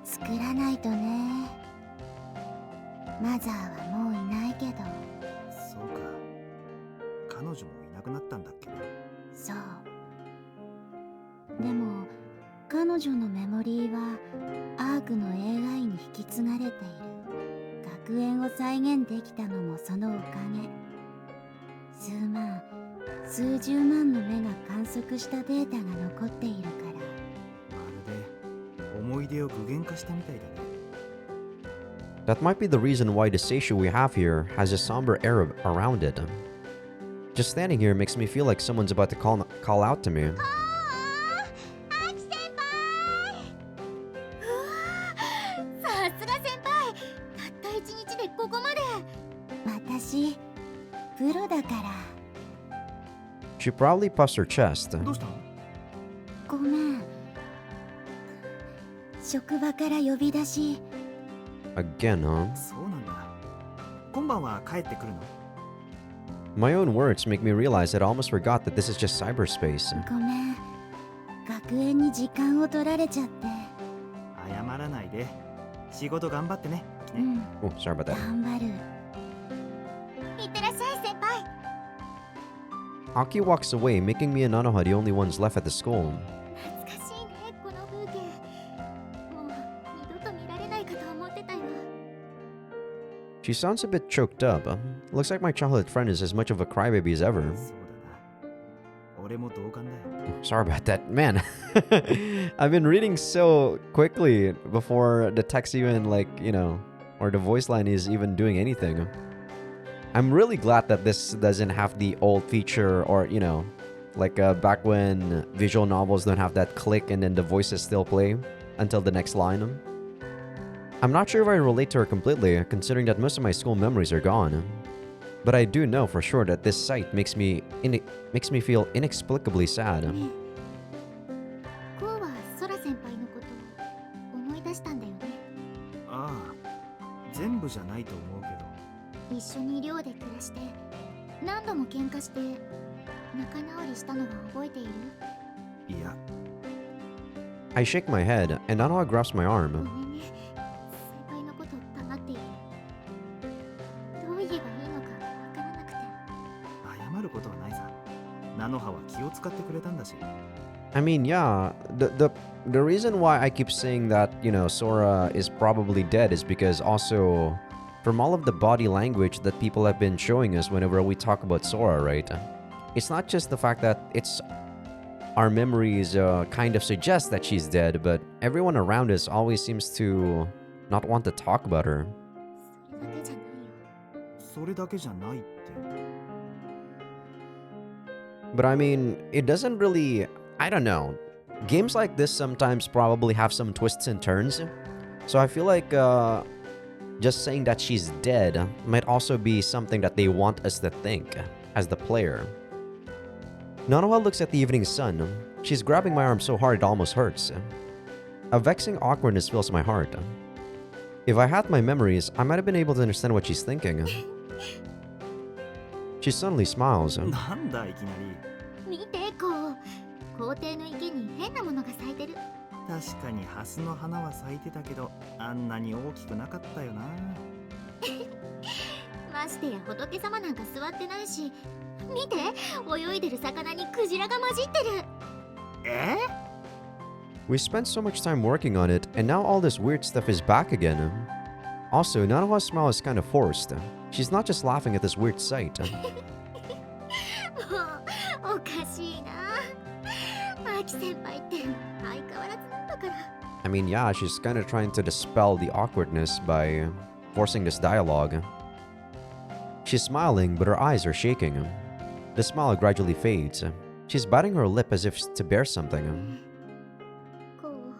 作らないとね。マザーはもういないけど。
そうか。彼女もいなくなったんだっけ？
そう。でも彼女のメモリーはアークの AI に引き継がれている。学園を再現できたのもそのおかげ。数万、数十万の目が観測したデータが残っているから。
まるで思い出を具現化したみたいだね。
That might be the reason why the station we have here has a somber air around it. Just standing here makes me feel like someone's about to call out to me.
さすが先輩。たった一日でここまで。私、プロだから。
She proudly puffs her chest.
どうしたの？
ごめん。職場から呼び出し。
Again, huh?
そうなんだ。今晩は帰ってくるの？
My own words make me realize that I almost forgot that this is just cyberspace.
ごめん、学園に時間を取られちゃって。
謝らないで。仕事頑張ってね。
うん、
Oh, sorry about that.
頑張る。いってらっしゃい先輩。
Aki walks away, making me and Nanoha the only ones left at the school.
懐かしいね、この風景。もう二度と見られないかと思ってたよ。
She sounds a bit choked up. Looks like my childhood friend is as much of a crybaby as ever.
そうだな。俺も同感だよ。
Sorry about that. Man, I've been reading so quickly before the text even, like, or the voice line is even doing anything. I'm really glad that this doesn't have the old feature or, like back when visual novels don't have that click and then the voices still play until the next line. I'm not sure if I relate to her completely, considering that most of my school memories are gone. But I do know for sure that this sight makes me feel inexplicably sad.
ねえ、こうはソラ先輩のことを思い出したんだよね。
ああ、全部じゃないと思うけど。
一緒に寮で暮らして何度も喧嘩して仲直りしたのは覚えている？
いや。
I shake my head, and Nanoha grabs my
ご
arm.
めんね、先輩のこと黙っている。どう言えばいいのかわからなくて。
謝ることはないさ。菜の葉は気を使ってくれたんだし。
I mean, yeah, the reason why I keep saying that, Sora is probably dead is because also from all of the body language that people have been showing us whenever we talk about Sora, right? It's not just the fact that our memories kind of suggest that she's dead, but everyone around us always seems to not want to talk about her.
それだけじゃないって。
But I mean, it doesn't really... I don't know. Games like this sometimes probably have some twists and turns. So I feel like just saying that she's dead might also be something that they want us to think as the player. Nanoha looks at the evening sun. She's grabbing my arm so hard it almost hurts. A vexing awkwardness fills my heart. If I had my memories, I might have been able to understand what she's thinking. She suddenly smiles.
なんだいきなり。
見て、こう校庭の池に変なものが咲いてる。
確かにハスの花は咲いてたけど、あんなに大きくなかったよな。
ましてや仏様なんか座ってないし、見て、泳いでる魚にクジラが混じってる。
We spent so much time working on it, and now all this weird stuff is back again. Also, Nanoha's smile is kind of forced. She's not just laughing at this weird sight.
もうおかしいな。マキ先輩って相変わらずなんだから。
I mean, yeah, she's kind of trying to dispel the awkwardness by forcing this dialogue. She's smiling, but her eyes are shaking. The smile gradually fades. She's biting her lip as if to bear something.
こう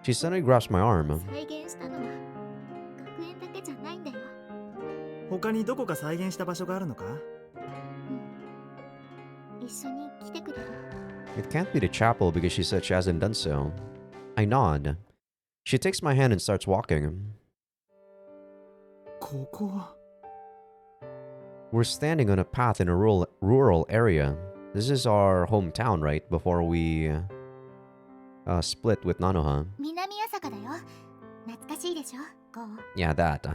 She suddenly grabs my arm.
再現したのは学園だけじゃないんだよ。
他にどこか再現した場所があるのか？
一緒に来てくれる？
It can't be the chapel because she said she hasn't done so. I nod. She takes my hand and starts walking.
ここは。
We're standing on a path in a rural area. This is our hometown, right? Before we split with Nanoha.
南朝霞だよ。懐かしいでしょ、こう。
Yeah, that.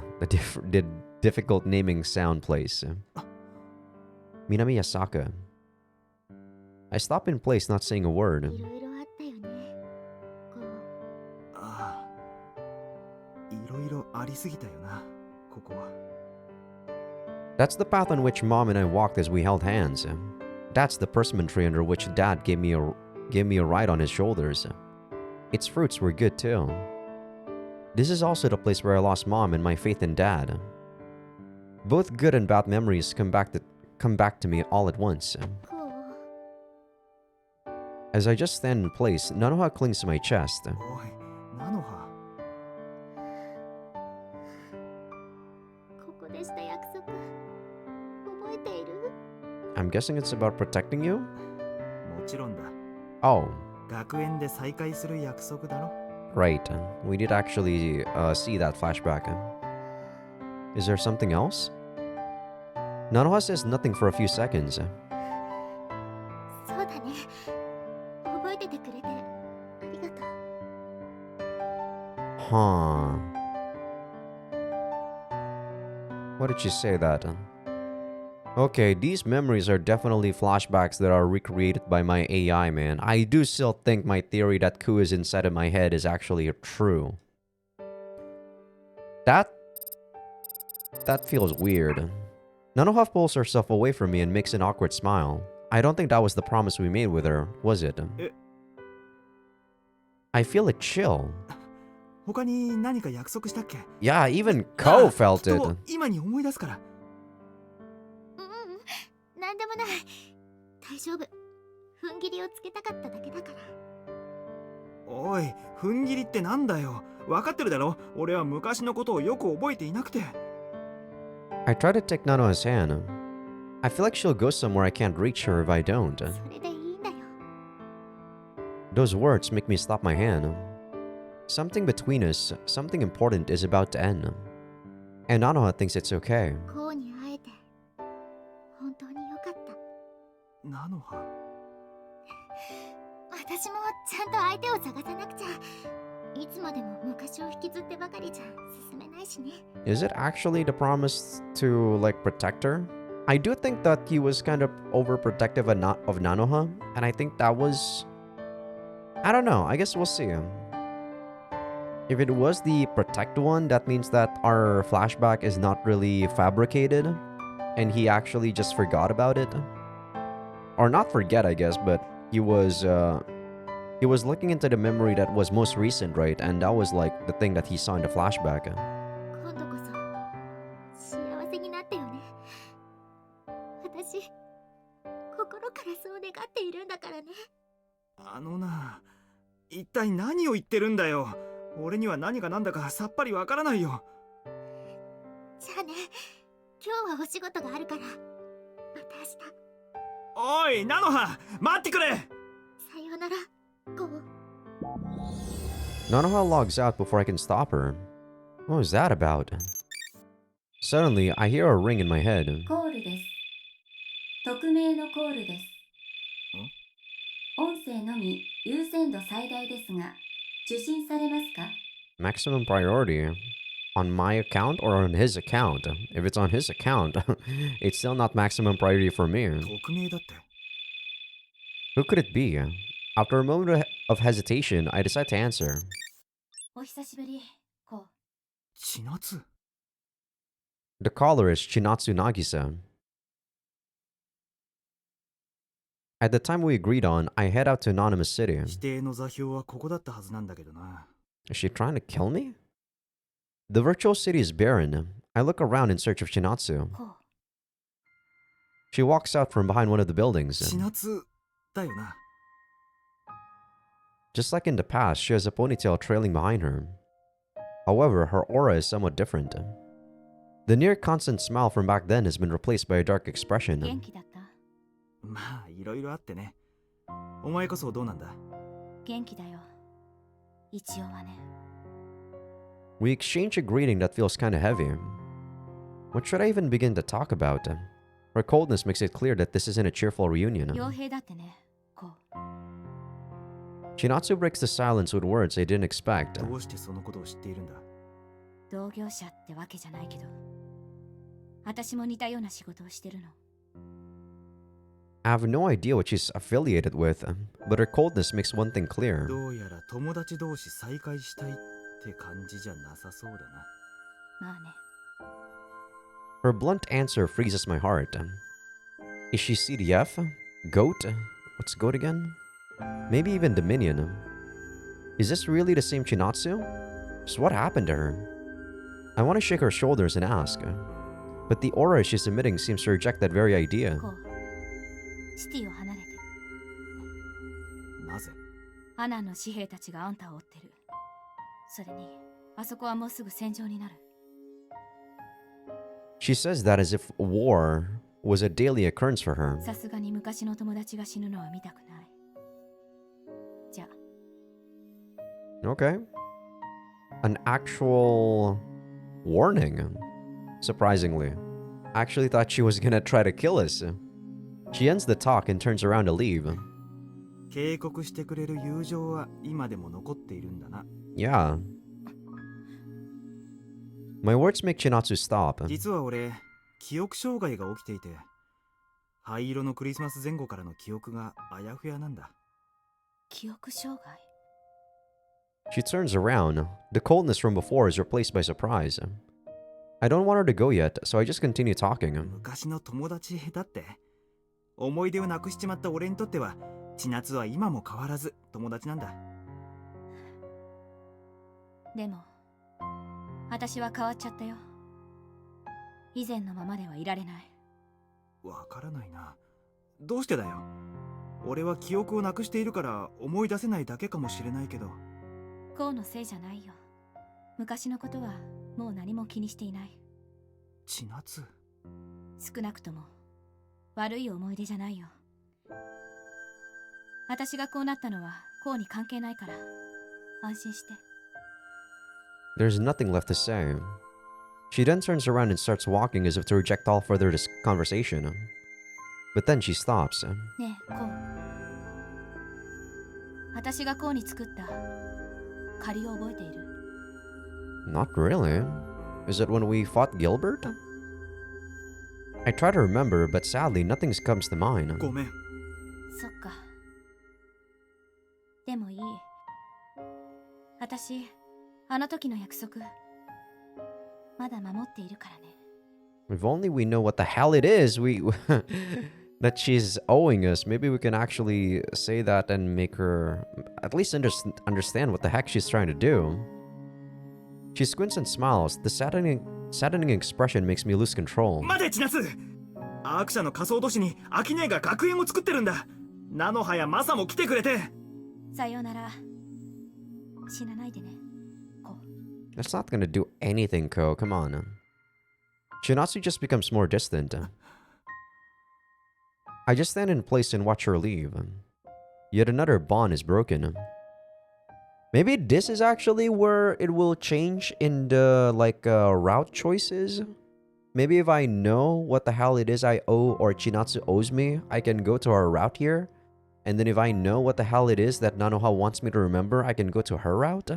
The difficult naming sound place. Minami Yasaka. I stop in place, not saying a word.
いろいろあったよね。こう。
ああ。いろいろありすぎたよな、ここは。
That's the path on which Mom and I walked as we held hands. That's the persimmon tree under which Dad gave me a ride on his shoulders. Its fruits were good too. This is also the place where I lost Mom and my faith in Dad. Both good and bad memories come back to me all at once.
こう。
As I just stand in place, Nanoha clings to my chest.
おい、菜の葉。
ここでした約束。覚えている？
I'm guessing it's about protecting you?
もちろんだ。
Oh,
学園で再会する約束だろ。
right. We did actually see that flashback. Is there something else? Nanoha says nothing for a few seconds.
そうだね。覚えててくれてありがとう。
Huh. What did she say that? Okay, these memories are definitely flashbacks that are recreated by my AI, man. I do still think my theory that Ku is inside of my head is actually true. That feels weird. Nanoha pulls herself away from me and makes an awkward smile. I don't think that was the promise we made with her, was it? I feel a chill.
他に何か約束したっけ？
Yeah, even Ko felt
きっ
it.
と今に思い出すから。
なんでもない。大丈夫。踏ん切りをつけたかっただけだから。
おい、踏ん切りってなんだよ。分かってるだろ？俺は昔のことをよく覚えていなくて。
I try to take Nanoha's hand. I feel like she'll go somewhere I can't reach her if I don't.
それでいいんだよ。
Those words make me stop my hand. Something between us, something important is about to end. And Nanoha thinks it's okay.
こうに会えて本当によかった。
ナノハ。
私もちゃんと相手を探さなくちゃ。いつまでも昔を引きずってばかりじゃ進めないしね。
Is it actually the promise to, like, protect her? I do think that he was kind of overprotective of Nanoha, and I think that was... I don't know, I guess we'll see. If it was the protect one, that means that our flashback is not really fabricated, and he actually just forgot about it. Or not forget, I guess, but he was looking into the memory that was most recent, right? And that was like the thing that he saw in the flashback.
今度こそ幸せになってよね。私心からそう願っているんだからね。
あのな、一体何を言ってるんだよ。俺には何が何だかさっぱりわからないよ。
じゃあね、今日はお仕事があるからまた明日。
おい、ナノハ、待ってくれ。
さようなら、こう。
Nanoha logs out before I can stop her. What was that about? Suddenly, I hear a ring in my head.
コールです。匿名のコールです。音声のみ優先度最大ですが、受信されますか？
Maximum priority. On my account or on his account? If it's on his account, it's still not maximum priority for me.
匿名だって。
Who could it be? After a moment of hesitation, I decide to answer.
お久しぶり、こう。
千夏。
The caller is Chinatsu Nagisa. At the time we agreed on, I head out to Anonymous City.
指定の座標はここだったはずなんだけどな。
Is she trying to kill me? The virtual city is barren. I look around in search of Chinatsu.
こう。
She walks out from behind one of the buildings.
千夏だよな。
Just like in the past, she has a ponytail trailing behind her. However, her aura is somewhat different. The near constant smile from back then has been replaced by a dark
元
expression.
気だった？
まあ、いろいろあってね。お前こそどうなんだ？
元気だよ。一応はね。
We exchange a greeting that feels kinda heavy. What should I even begin to talk about? Her coldness makes it clear that this isn't a cheerful reunion.
傭兵だってね、こう。
Chinatsu breaks the silence with words I didn't expect.
どうしてそのことを知っているんだ？
同業者ってわけじゃないけど、私も似たような仕事をしてるの。
I have no idea what she's affiliated with, but her coldness makes one thing clear.
どうやら友達同士再会したいって感じじゃなさそうだな。
まあね。
Her blunt answer freezes my heart. Is she CDF? Goat? What's goat again? Maybe even Dominion. Is this really the same Chinatsu? So what happened to her? I want to shake her shoulders and ask, but the aura she's emitting seems to reject that very idea.
こう。シティを離れて。
なぜ？
アナの紙兵たちがあんたを追ってる。それに、あそこはもうすぐ戦場になる。
She says that as if war was a daily occurrence for her.
さすがに昔の友達が死ぬのは見たくない。じゃあ。
Okay. An actual warning, surprisingly. I actually thought she was gonna try to kill us. She ends the talk and turns around to leave.
警告してくれる友情は今でも残っているんだな。
Yeah. My words make Chinatsu stop.
実は俺、記憶障害が起きていて、灰色のクリスマス前後からの記憶があやふやなんだ。
記憶障害
She turns around. The coldness from before is replaced by surprise. I don't want her to go yet, so I just continue talking.
昔の友達だって。思い出をなくしちまった俺にとっては、千夏は今も変わらず友達なんだ。
でも私は変わっちゃったよ。以前のままではいられない。
わからないな。どうしてだよ。俺は記憶をなくしているから思い出せないだけかもしれないけど。
こうのせいじゃないよ。昔のことはもう何も気にしていない。
千夏。
少なくとも悪い思い出じゃないよ。私がこうなったのはこうに関係ないから安心して。
There's nothing left to say. She then turns around and starts walking as if to reject all further conversation. But then she stops.
ねえ、こう。私がこうに作った借りを覚えている？
Not really. Is it when we fought Gilbert? I try to remember, but sadly nothing comes to mind.
ごめん。
そっか。でもいい。私、あの時の約束、まだ守っているからね。
If only we know what the hell it is that she's owing us. Maybe we can actually say that and make her at least understand what the heck she's trying to do. She squints and smiles. The saddening expression makes me lose control.
待て千夏。アーク社の仮想都市にアキネが学園を作ってるんだ。菜の葉やマサも来てくれて。
さようなら。死なないでね。こう。
That's not gonna do anything, Ko. Come on. Chinatsu just becomes more distant. I just stand in place and watch her leave. Yet another bond is broken. Maybe this is actually where it will change in the route choices. Maybe if I know what the hell it is I owe or Chinatsu owes me, I can go to our route here. And then if I know what the hell it is that Nanoha wants me to remember, I can go to her route.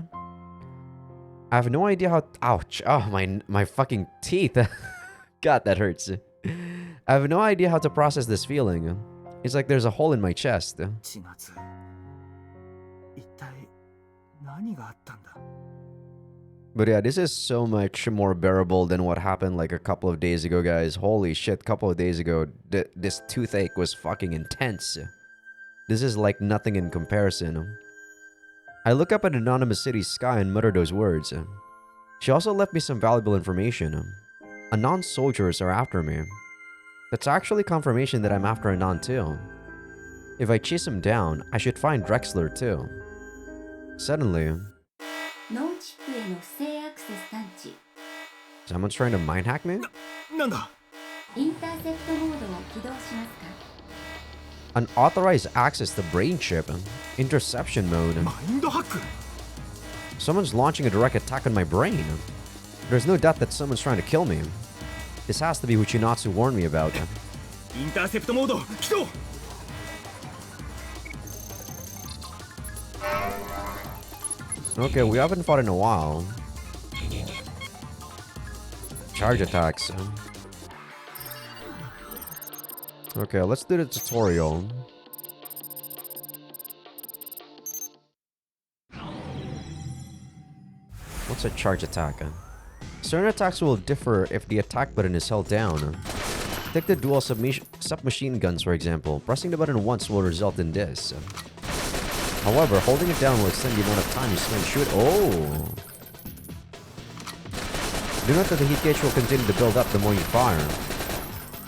I have no idea how... Ouch. Oh, my fucking teeth. God, that hurts. I have no idea how to process this feeling. It's like there's a hole in my chest.
千夏。一体何があったんだ。
But yeah, this is so much more bearable than what happened like a couple of days ago, guys. Holy shit, couple of days ago, this toothache was fucking intense. This is like nothing in comparison. I look up at anonymous city's sky and mutter those words. She also left me some valuable information. Anon soldiers are after me. That's actually confirmation that I'm after Anon too. If I chase him down, I should find Drexler too. Suddenly,
ノーチップへの不正アクセス探知。
someone's trying to mind hack me?
なんだ。
インターセプトモードを起動しますか？
Unauthorized access to brain chip. Interception mode.
マインドハック。
Someone's launching a direct attack on my brain. There's no doubt that someone's trying to kill me. This has to be what Chinatsu warned me about.
インターセプトモード起動。
Okay, we haven't fought in a while. Charge attacks. Okay, let's do the tutorial. What's a charge attack? Certain attacks will differ if the attack button is held down. Take the dual submachine guns, for example. Pressing the button once will result in this. However, holding it down will extend the amount of time you spend shooting. Oh! Do note that the heat gauge will continue to build up the more you fire.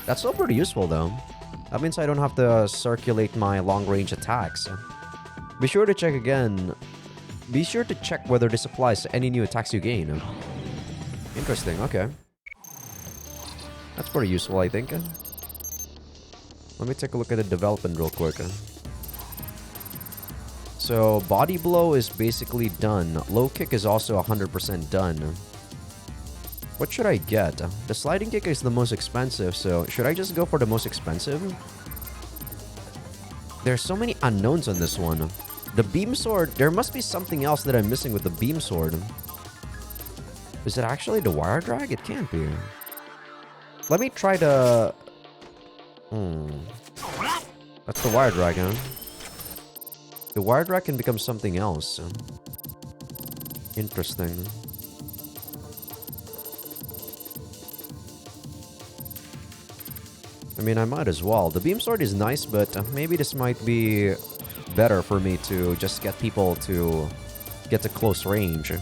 That's still pretty useful though. That means I don't have to circulate my long-range attacks. Be sure to check again. Be sure to check whether this applies to any new attacks you gain. Interesting, okay. That's pretty useful, I think. Let me take a look at the development real quick. So, body blow is basically done. Low kick is also 100% done. What should I get? The sliding kick is the most expensive, so should I just go for the most expensive? There's so many unknowns on this one. The beam sword, there must be something else that I'm missing with the beam sword. Is it actually the wire drag? It can't be. Let me try the... That's the wire drag, huh? The wire drag can become something else. Interesting. I mean, I might as well. The beam sword is nice, but maybe this might be better for me to just get people to get to close range.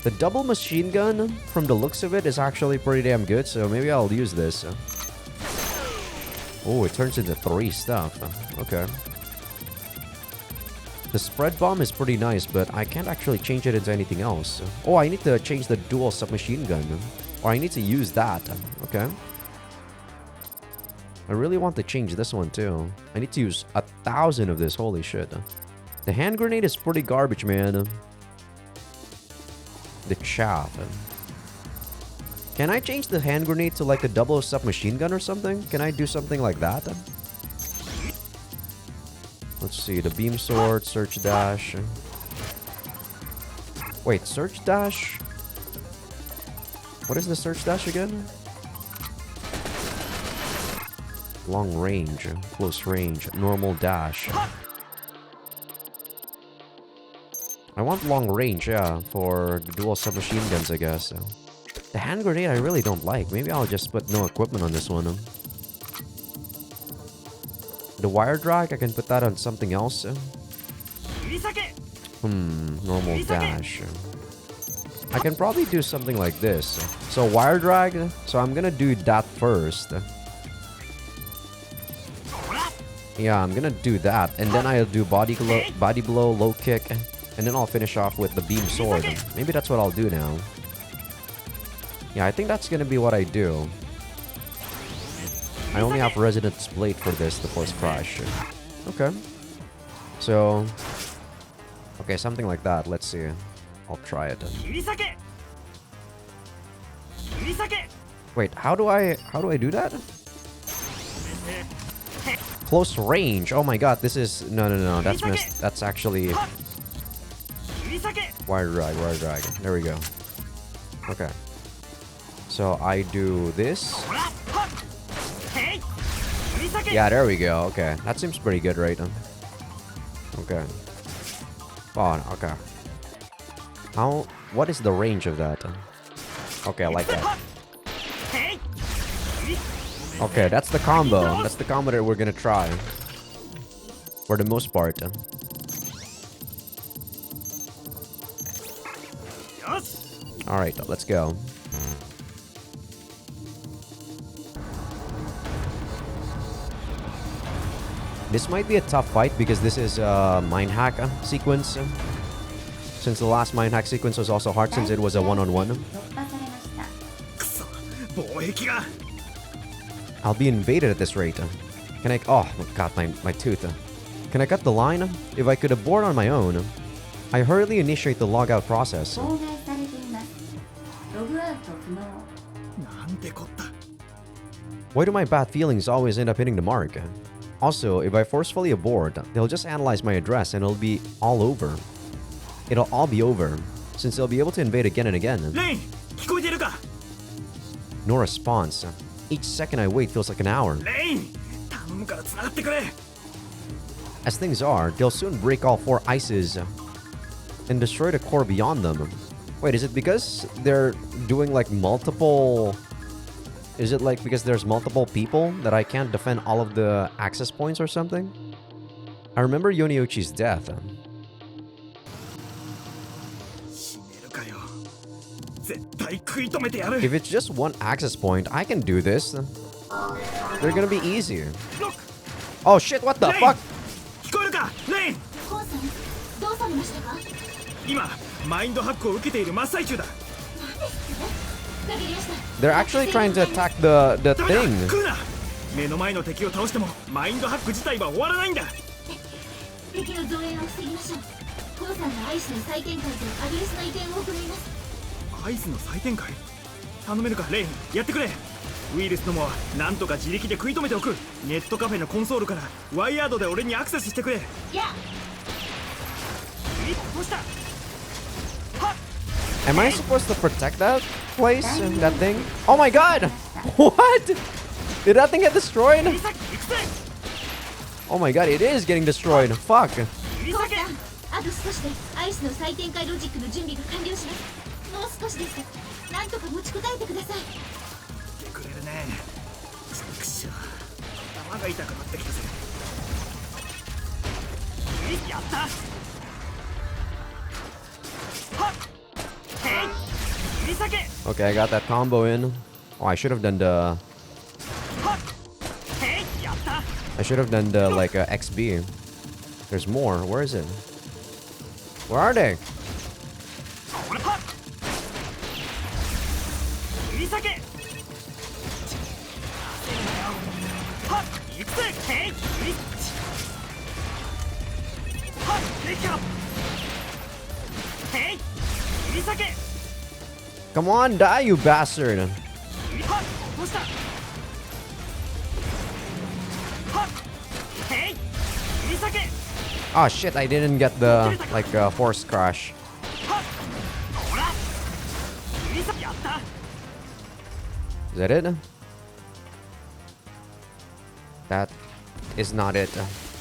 The double machine gun, from the looks of it, is actually pretty damn good, so maybe I'll use this. Oh, it turns into 3 stuff. Okay. The spread bomb is pretty nice, but I can't actually change it into anything else. Oh, I need to change the dual submachine gun. Or I need to use that. Okay. I really want to change this one too. I need to use 1,000 of this. Holy shit. The hand grenade is pretty garbage, man. The chaff. Can I change the hand grenade to like a double submachine gun or something? Can I do something like that? Let's see. The beam sword, search dash. Wait, search dash? What is the search dash again? Long range, close range, normal dash. I want long range, yeah, for the dual submachine guns, I guess. The hand grenade I really don't like. Maybe I'll just put no equipment on this one. The wire drag, I can put that on something else. Normal dash. I can probably do something like this. So wire drag, so I'm gonna do that first. Yeah, I'm gonna do that, and then I'll do body blow, low kick, and then I'll finish off with the beam sword. Maybe that's what I'll do now. Yeah, I think that's gonna be what I do. I only have Resonance Blade for this, the Force Crash. Okay. So... Okay, something like that. Let's see. I'll try it. Wait, how do I do that? Close range. Oh my god, this is... No. That's missed. That's actually... Wire drag. There we go. Okay. So I do this. Yeah, there we go. Okay. That seems pretty good, right? Okay. Oh, okay. What is the range of that? Okay, I like that. Okay, that's the combo. That's the combo that we're gonna try. For the most part. Alright, let's go. This might be a tough fight because this is a mine hack sequence. Since the last mine hack sequence was also hard since it was a one-on-one. I'll be invaded at this rate. Can I... Oh, god, my tooth. Can I cut the line? If I could abort on my own, I hurriedly initiate the logout process. Why do my bad feelings always end up hitting the mark? Also, if I forcefully abort, they'll just analyze my address and it'll be all over. It'll all be over, since they'll be able to invade again and again. No response. Each second I wait feels like an hour. As things are, they'll soon break all 4 ices and destroy the core beyond them. Wait, is it because they're doing like multiple... Is it like because there's multiple people that I can't defend all of the access points or something? I remember Yoniuchi's death. If it's just one access point, I can do this. They're gonna be easier. Oh shit, what the fuck? They're actually trying to attack the thing.
頼めるかレイン、やってくれ。ウイルスどもはなんとか自力で食い止めておく。ネットカフェのコンソールからワイヤードで俺にアクセスしてくれ。
いや、
どうした。
Am I supposed to protect that place? That thing? Oh my god! What? Did that thing get destroyed? Oh my god, it is getting destroyed. Fuck.
コウさん、あと少しでアイスの再展開ロジックの準備が完了します。もう少しです。なんとか持ちこたえてください。
てくれるね。くしょ、頭が痛くなってきたぜ。やった。はっ、へい、指先。
Okay, I got that combo in. Oh, I should have done the... I should have done the, like, XB. There's more. Where is it? Where are they? Come on, die, you bastard! Oh shit, I didn't get the, like, force crash. Is that it? That is not it.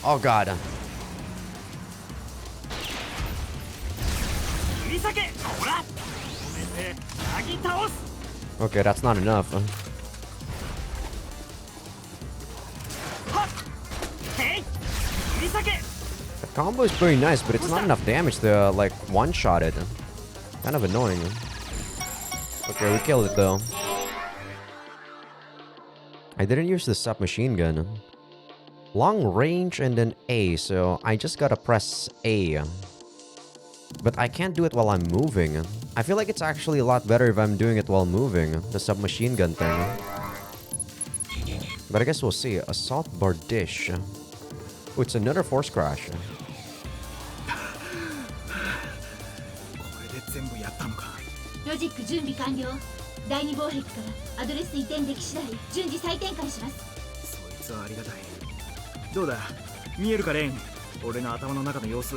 Oh god. Okay, that's not enough. The combo is pretty nice, but it's not enough damage to, like, one-shot it. Kind of annoying. Okay, we killed it, though. I didn't use the submachine gun. Long range and then A, so I just gotta press A. But I can't do it while I'm moving. I feel like it's actually a lot better if I'm doing it while moving, the submachine gun thing. But I guess we'll see. Assault bar dish. Oh, it's another force crash.
ロジック準備完了。第2防壁からアドレス移転でき次第順次再展開します。
そいつはありがたい。どうだ、見えるかレイン、俺の頭の中の様子。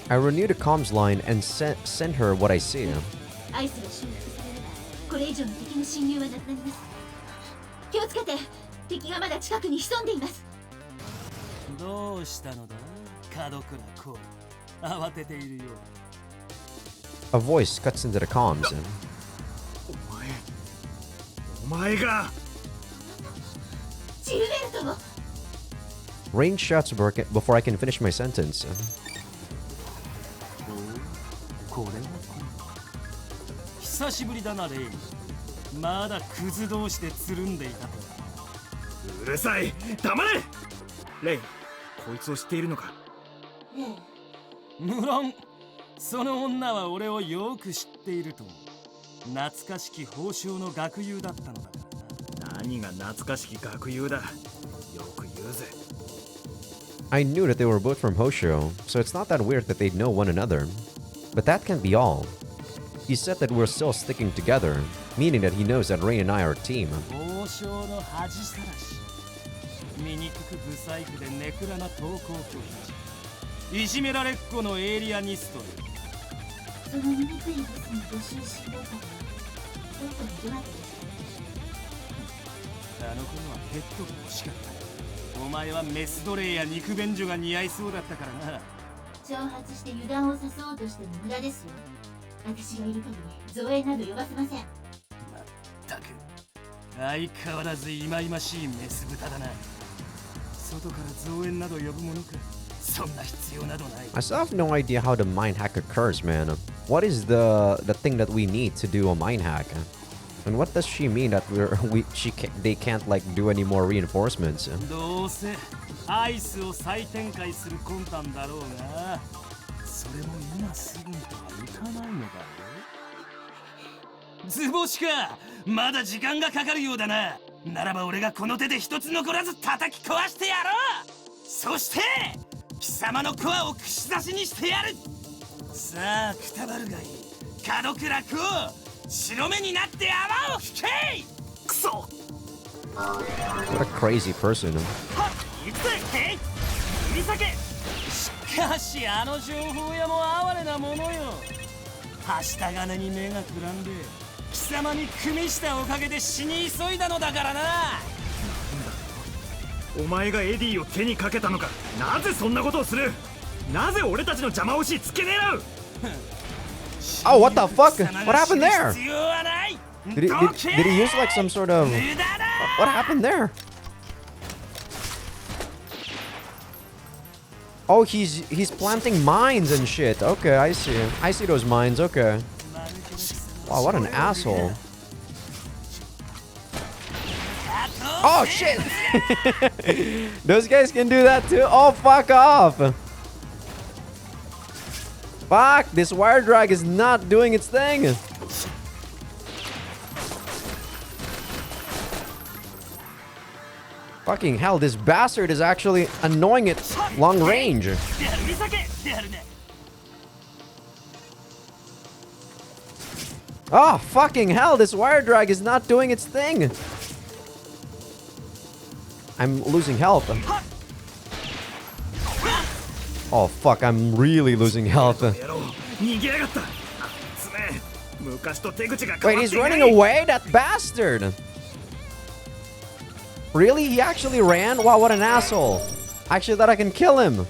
I renewed the comms line and sent her what I see.
アイスが修復されればこれ以上の敵の侵入はなくなります。気をつけて、敵がまだ近くに潜んでいます。
どうしたのだ、門倉コウ。慌てているようだ。
A voice cuts into the comms.
お前が
ジルベルトを
Range shots before I can finish my sentence.
これは久しぶりだなレイン。まだクズ同士でつるんでいたと。
うるさい、黙れ。レイン、こいつを知っているのか。
無論その女は俺をよく知っていると。懐かしき宝生の学友だったのだからな。
何が懐かしき学友だ。よく言うぜ。
I knew that they were both from Hosho, so it's not that weird that they'd know one another. But that can't be all. He said that we're still sticking together, meaning that he knows that Ray and I are a team.
宝生の恥さらし。醜くブサイクでネクラな登校拒否。いじめられっ子のエイリアニストよ。
その醜いブスに募集しようかな。どこにどなたでした
あの子のはペットが欲しかった。お前はメス奴隷や肉便所が似合いそうだったからな。
挑発して油断を誘おうとしても無駄ですよ。私がいる限り造営など呼ばせません。
まったく相変わらず忌々しいメス豚だな。外から造園など呼ぶものか。そんな必要などない。
I still have no idea how the mind hack occurs, man. What is the thing that we need to do a mind hack? And what does she mean that they can't like do any more reinforcements?
どうせアイスを再展開する魂胆だろうが、それも今すぐにとはいかないのだよ。図星か、まだ時間がかかるようだな。ならば俺がこの手で一つ残らず叩き壊してやろう。そして貴様のコアを串刺しにしてやる。さあくたばるがいい。門倉公、白目になって泡を吹け。
クソ。
What a crazy person.
はっ、行くぜ。へい。売り酒。しかしあの情報屋も哀れなものよ。はした金に目がくらんで貴様に組みしたおかげで死に急いだのだからな。
お前がエディを手にかけたのか。なぜそんなことをする。なぜ俺たちの邪魔をし付け狙う。
Oh, what the fuck? What happened there?
必要はない。
Did he use like some sort of...
無駄だ。
What happened there? Oh, he's planting mines and shit. Okay, I see. I see those mines. Okay. Wow, what an asshole. Oh shit! Those guys can do that too. Oh, fuck off! Fuck! This wire drag is not doing its thing. Fucking hell, this bastard is actually annoying at long range. Oh, fucking hell, this wire drag is not doing its thing. I'm losing health. Oh, fuck, I'm really losing health. Wait, he's running away? That bastard! Really? He actually ran? Wow, what an asshole. I actually thought I can kill him.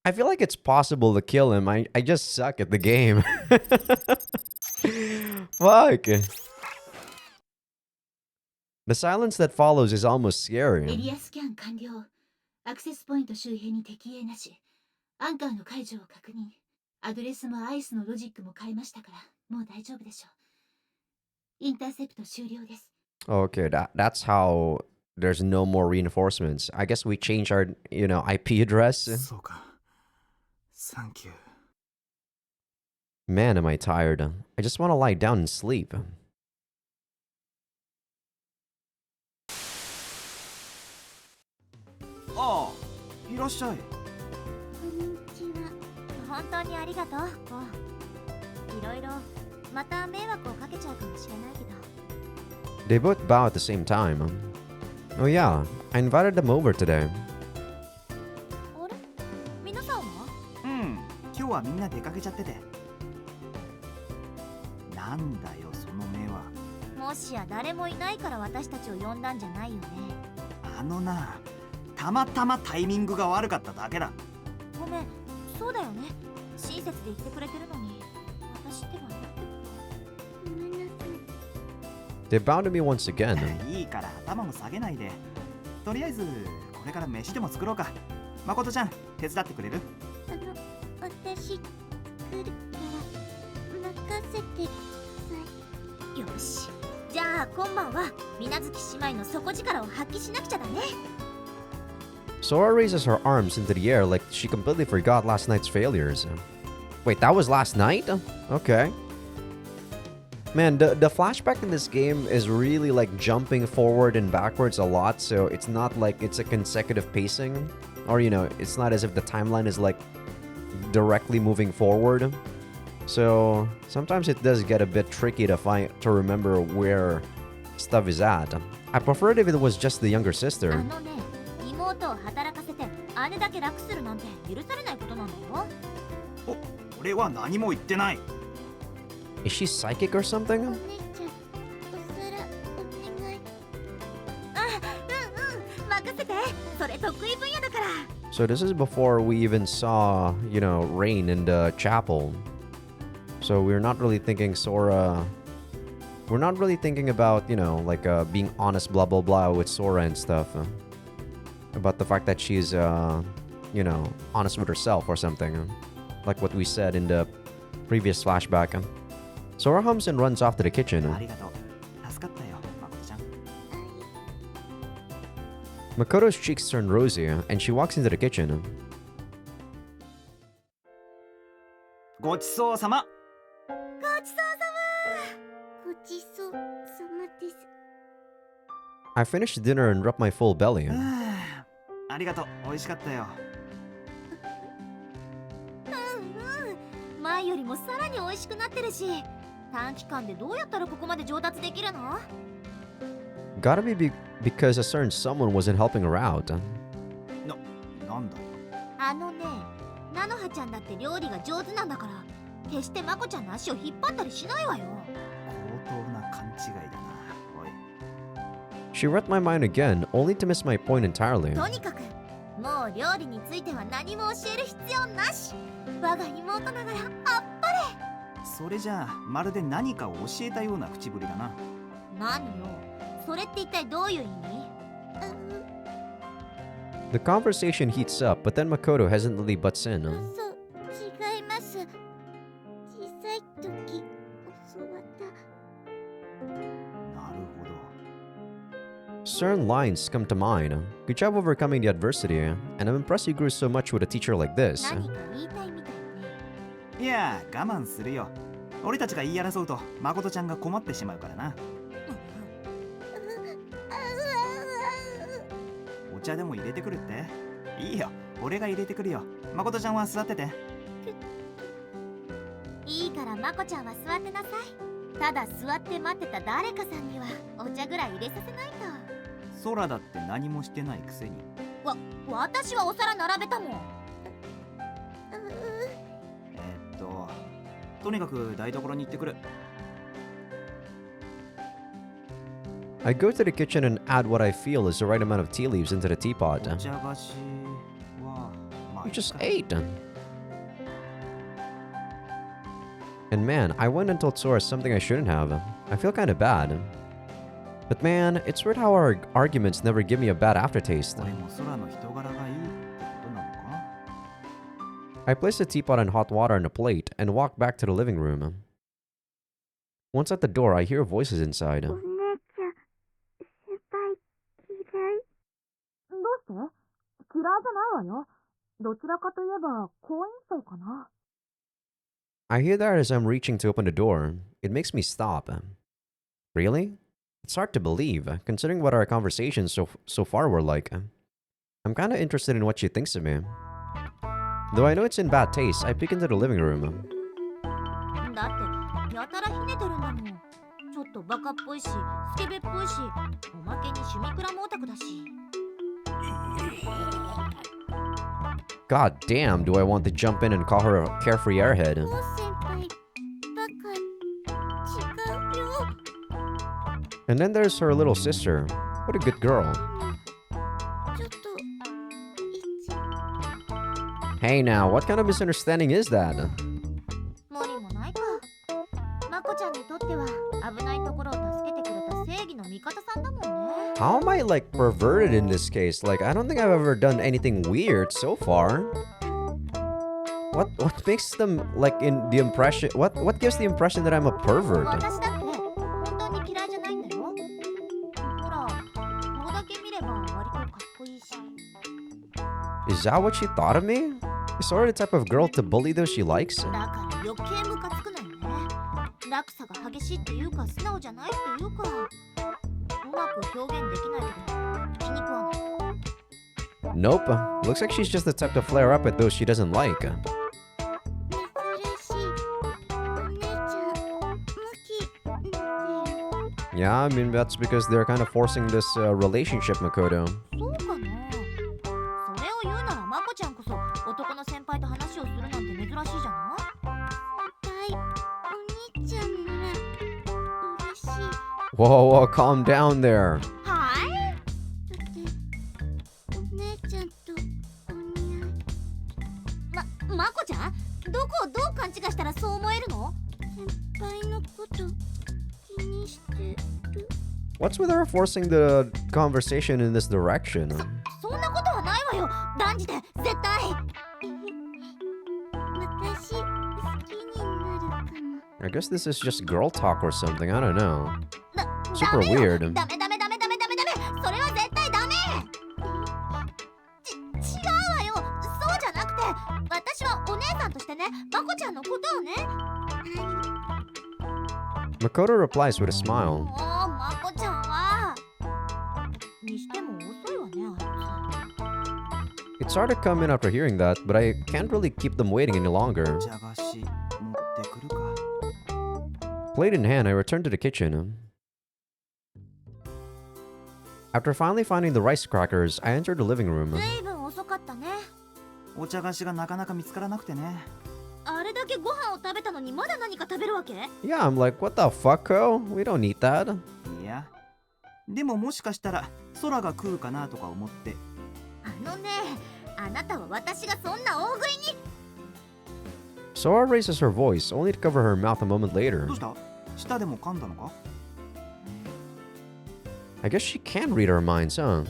I feel like it's possible to kill him. I just suck at the game. Fuck. The silence that follows is almost
エ
scary.
リアスキャン完了。アクセスポイント周辺に敵影なし。アンカーの解除を確認。アドレスもアイスのロジックも変えましたから、もう大丈夫でしょう。インターセプト終了です。
Okay, that's how there's no more reinforcements. I guess we change our, IP address.
Thank you.
Man, am I tired. I just want to lie down and sleep.
ああ、いらっしゃい。
こんにちは。
本当にありがとう。いろいろまた迷惑をかけちゃうかもしれないけど。
They both bow at the same time. Oh yeah, I invited them over today.
あれ？皆さんは？
うん、今日はみんな出かけちゃってて。なんだよその目は。
もしや誰もいないから私たちを呼んだんじゃないよね。
あのな、たまたまタイミングが悪かっただけだ。
ごめん、そうだよね。親切で言ってくれてるのに、私ってばやって
ごめんなさい。
They bowed to me once again.
いいから頭も下げないで。とりあえずこれから飯でも作ろうか。誠ちゃん、手伝ってくれる？
私作るから任せてください。
よし。じゃあ今晩は水無月姉妹の底力を発揮しなくちゃだね。
Sora raises her arms into the air like she completely forgot last night's failures. Wait, that was last night? Okay. Man, the flashback in this game is really like jumping forward and backwards a lot, so it's not like it's a consecutive pacing. Or, it's not as if the timeline is like directly moving forward. So sometimes it does get a bit tricky to remember where stuff is at. I prefer it if it was just the younger
あ
sister.
のね、妹を働かせて姉だけ楽するなんて許されないことなんだよ。
お、俺は何も言ってない。
Is she psychic or
お
something?
姉ちゃん、お皿お願い。
あ、うん、任せて。それ得意分野だから。
So this is before we even saw, Rain in the chapel. So we're not really thinking Sora... We're not really thinking about, being honest blah blah blah with Sora and stuff. About the fact that she's, honest with herself or something. Like what we said in the previous flashback. Sora hums and runs off to the kitchen.
ありがとう。助かったよ、誠ちゃん。
Makoto's cheeks turn rosy, and she walks into the kitchen.
ごちそうさま。
ごちそうさ
ごちそうさまです。
I finished dinner and rubbed my full belly.
ありがとう、美味しかったよ。
前よりもさらに美味しくなってるし、短期間でどうやったらここまで上達できるの？
Gotta because a certain someone wasn't helping her out.
なんだよ。
菜の葉ちゃんだって料理が上手なんだから、決してまこちゃんの足を引っ張ったりしないわよ。
相当な勘違いだな。おい。
She read my mind again, only to miss my point entirely.
とにかくもう料理については何も教える必要なし。我が妹ながらあっぱれ。
それじゃあまるで何かを教えたような口ぶりだな。
何よ、それって一体どういう意味？
The conversation heats up, but then Makoto hesitantly butts in.
そう、違います。小さい時教わった。
なるほど。
Certain lines come to mind. Good job overcoming the adversity, and I'm impressed you grew so much with a teacher like this.
何か言いたいみたいね。
いや、我慢するよ。俺たちが言い争うと誠ちゃんが困ってしまうからな。お茶でも入れてくるって？いいよ、俺が入れてくるよ。誠ちゃんは座ってて。
いいからまこちゃんは座ってなさい。ただ座って待ってた誰かさんにはお茶ぐらい入れさせないと。
空だって何もしてないくせに。
私はお皿並べたもん。
とにかく台所に行ってくる。
I go to the kitchen and add what I feel is the right amount of tea leaves into the teapot.
お茶菓子は、まあ
You just ate. And man, I went and told Sora something I shouldn't have. I feel kind of bad. But man, it's weird how our arguments never give me a bad aftertaste.
俺も空の人柄がいいってことなのか？
I place the teapot in hot water on a plate and walk back to the living room. Once at the door, I hear voices inside.
お姉ちゃん、先輩嫌い？どうして？嫌いじゃないわよ。どちらかといえば好印象かな。
I hear that as I'm reaching to open the door. It makes me stop. Really? It's hard to believe, considering what our conversations so far were like. I'm kinda interested in what she thinks of me. Though I know it's in bad taste, I peek into the living room.
だってやたらひねてるんだもん。ちょっとバカっぽいし、スケベっぽいし、おまけに趣味クラモオタクだし。
God damn, do I want to jump in and call her a carefree airhead.
もう先輩、バカ、違うよ。
And then there's her little sister. What a good girl.
ちょっと、
Hey now, what kind of misunderstanding is that?
無理もないか。まこちゃんにとっては危ないところを助けてくれた正義の味方さんだもんね。
How am I like perverted in this case? Like, I don't think I've ever done anything weird so far. What makes them like in the impression? What gives the impression that I'm a pervert?
私だって本当に嫌いじゃないんだよ。ほら、顔だけ見れば割とかっこいいし。
Is that what she thought of me? Is Sora the type of girl to bully those she likes?
だから余計ムカつくのよね。落差が激しいっていうか素直じゃないっていうか、うまく表現できないけど気に食わない。
Nope. Looks like she's just the type to flare up at those she doesn't like.
珍しい。お姉ちゃん、ムキになってる。
Yeah, I mean that's because they're kind of forcing this relationship, Makoto.
そうかな。それを言うならまこちゃんこそ男の先輩と話をするなんて珍しいじゃない？先輩、お兄ちゃんなら嬉しい。
Whoa, calm down there.
はい？だってお姉ちゃんとお似合い。まこちゃん？どこをどう勘違いしたらそう思えるの？先輩のこと気にしてる。
What's with her forcing the conversation in this direction?
そんなことはないわよ。断じて絶対。私好きになるかも。
I guess this is just girl talk or something. I don't know.
ダ
Super
メよ。
weird.
ダメ。それは絶対ダメ。違うわよ。そうじゃなくて、私はお姉さんとしてね、まこちゃんのことをね。
Makoto replies with a smile.
もうまこちゃんは。にしても遅いわね、あいつ。
It's started to come in after hearing that, but I can't really keep them waiting any longer.
茶菓子持ってくるか。
Plate in hand, I returned to the kitchen. After finally finding the rice crackers, I entered the living room.
ずいぶん遅かったね。
お茶菓子がなかなか見つからなくてね。
あれだけご飯を食べたのにまだ何か食べるわけ？
Yeah, I'm like, what the fuck, Ko? We don't need that.
いや、でももしかしたら空が食うかなとか思って。
あのね、あなたは私がそんな大食いに。
Sora raises her voice, only to cover her mouth a moment later.
どうした？舌でも噛んだのか？
I guess she can read our minds, huh?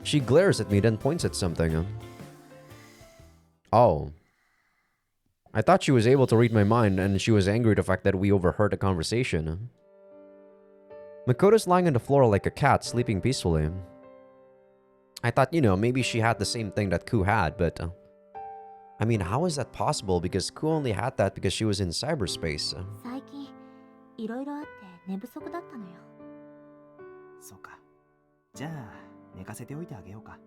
She glares at me, then points at something. Oh. I thought she was able to read my mind, and she was angry at the fact that we overheard the conversation. Makoto's lying on the floor like a cat, sleeping peacefully. I thought, you know, maybe she had the same thing that Ku had, but... I mean, how is that possible? Because Ku only had that because she was in cyberspace.
最近いろいろあって寝不足だったのよ。
そうか。じゃあ寝かせておいてあげようか。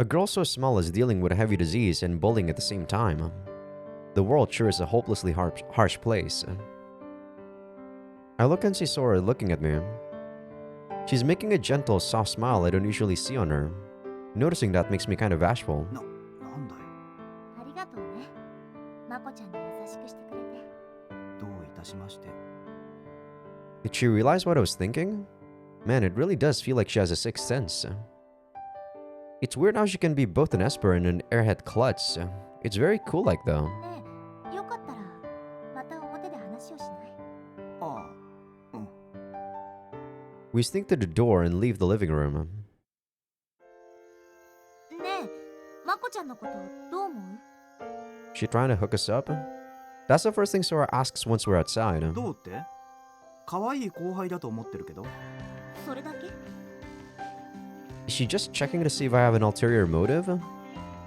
A girl so small is dealing with a heavy disease and bullying at the same time. The world sure is a hopelessly harsh place. I look and see Sora looking at me. She's making a gentle, soft smile I don't usually see on her. Noticing that makes me kind of bashful.
なんだよ。
ありがとうね。まこちゃんに優しくしてくれて。
どういたしまして。
Did she realize what I was thinking? Man, it really does feel like she has a sixth sense. It's weird how she can be both an Esper and an airhead klutz. It's very cool like though.
ねえ、よかったらまた表で話をしない？
ああ、うん。
We sneak to the door and leave the living room.
ねえ、まこちゃんのことどう思う？
She trying to hook us up? That's the first thing Sora asks once we're outside.
どうって？可愛い後輩だと思ってるけど。
それだけ？
Is she just checking to see if I have an ulterior motive?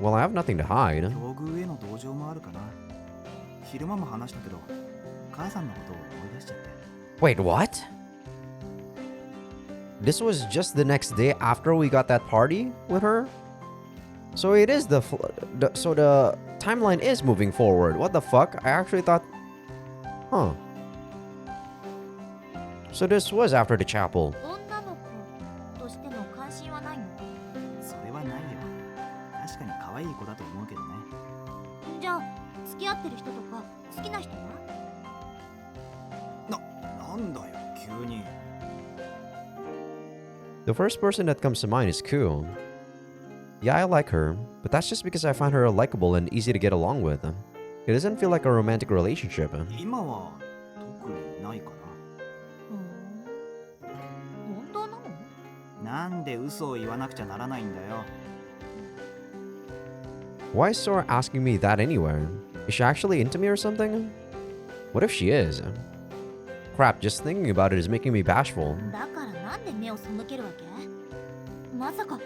Well, I have nothing to hide.
境遇への同情もあるかな。昼間も話したけど、母さんのことを思い出しちゃって。
Wait, what? This was just the next day after we got that party with her? So it is so the timeline is moving forward. What the fuck? I actually thought... Huh. So this was after the chapel.
女の子としての関心はないの？
それはないよ。確かに可愛い子だと思うけどね。
じゃあ付き合ってる人とか好きな人は？
なんだよ、急に。
The first person that comes to mind is Ku. Yeah, I like her, but that's just because I find her likable and easy to get along with. It doesn't feel like a romantic relationship.
今は特にないか
本当なの？
な。なんで嘘を言わなくちゃならないんだよ。
Why is Sora asking me that anyway? Is she actually into me or something? What if she is? Crap, just thinking about it is making me bashful.
だからなんで目を背けるわけ？まさか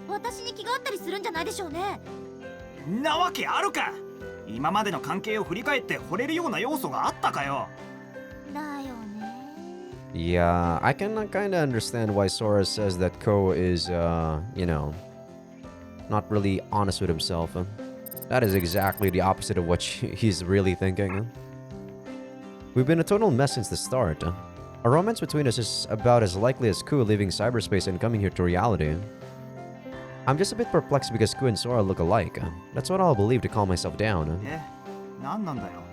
私に気があったりするんじゃないでしょうね。
なわけあるか。今までの関係を振り返って惚れるような要素があったかよ。
だよね。
Yeah, I can kind of understand why Sora says that Ko is, you know, not really honest with himself. That is exactly the opposite of what he's really thinking. We've been a total mess since the start. A romance between us is about as likely as Ku leaving cyberspace and coming here to reality. I'm just a bit perplexed because Ku and Sora look alike. That's what I'll believe to calm myself down.
なんなんだよ。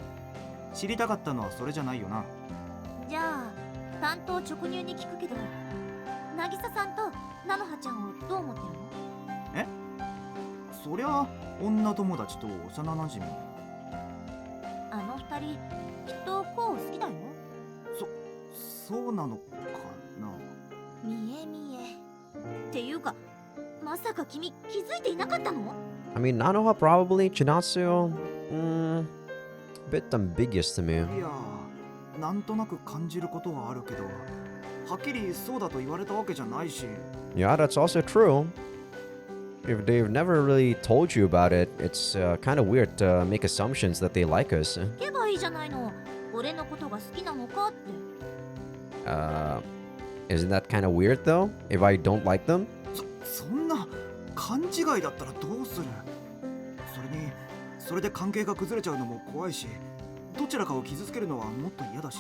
知りたかったのはそれじゃないよな。
じゃあ担当直入に聞くけど、渚さんと菜の葉ちゃんをどう思ってるの？
え？そりゃ女友達と幼馴染。
あの二人きっとこう好きだよ。
そうなのかな。
見え見え。っていうか、まさか君気づいていなかったの？
I mean, Nanoha probably, Chinatsu, bit ambiguous to me.
いや、なんとなく感じることはあるけど、はっきりそうだと言われたわけじゃないし。
Yeah, that's also true. If they've never really told you about it, it's kind of weird to make assumptions that they like us.
聞けばいいじゃないの。俺のことが好きなのかって。
Isn't that kind of weird though? If I don't like them?
そんな勘違いだったらどうする。それにそれで関係が崩れちゃうのも怖いし、どちらかを傷つけるのはもっと嫌だし。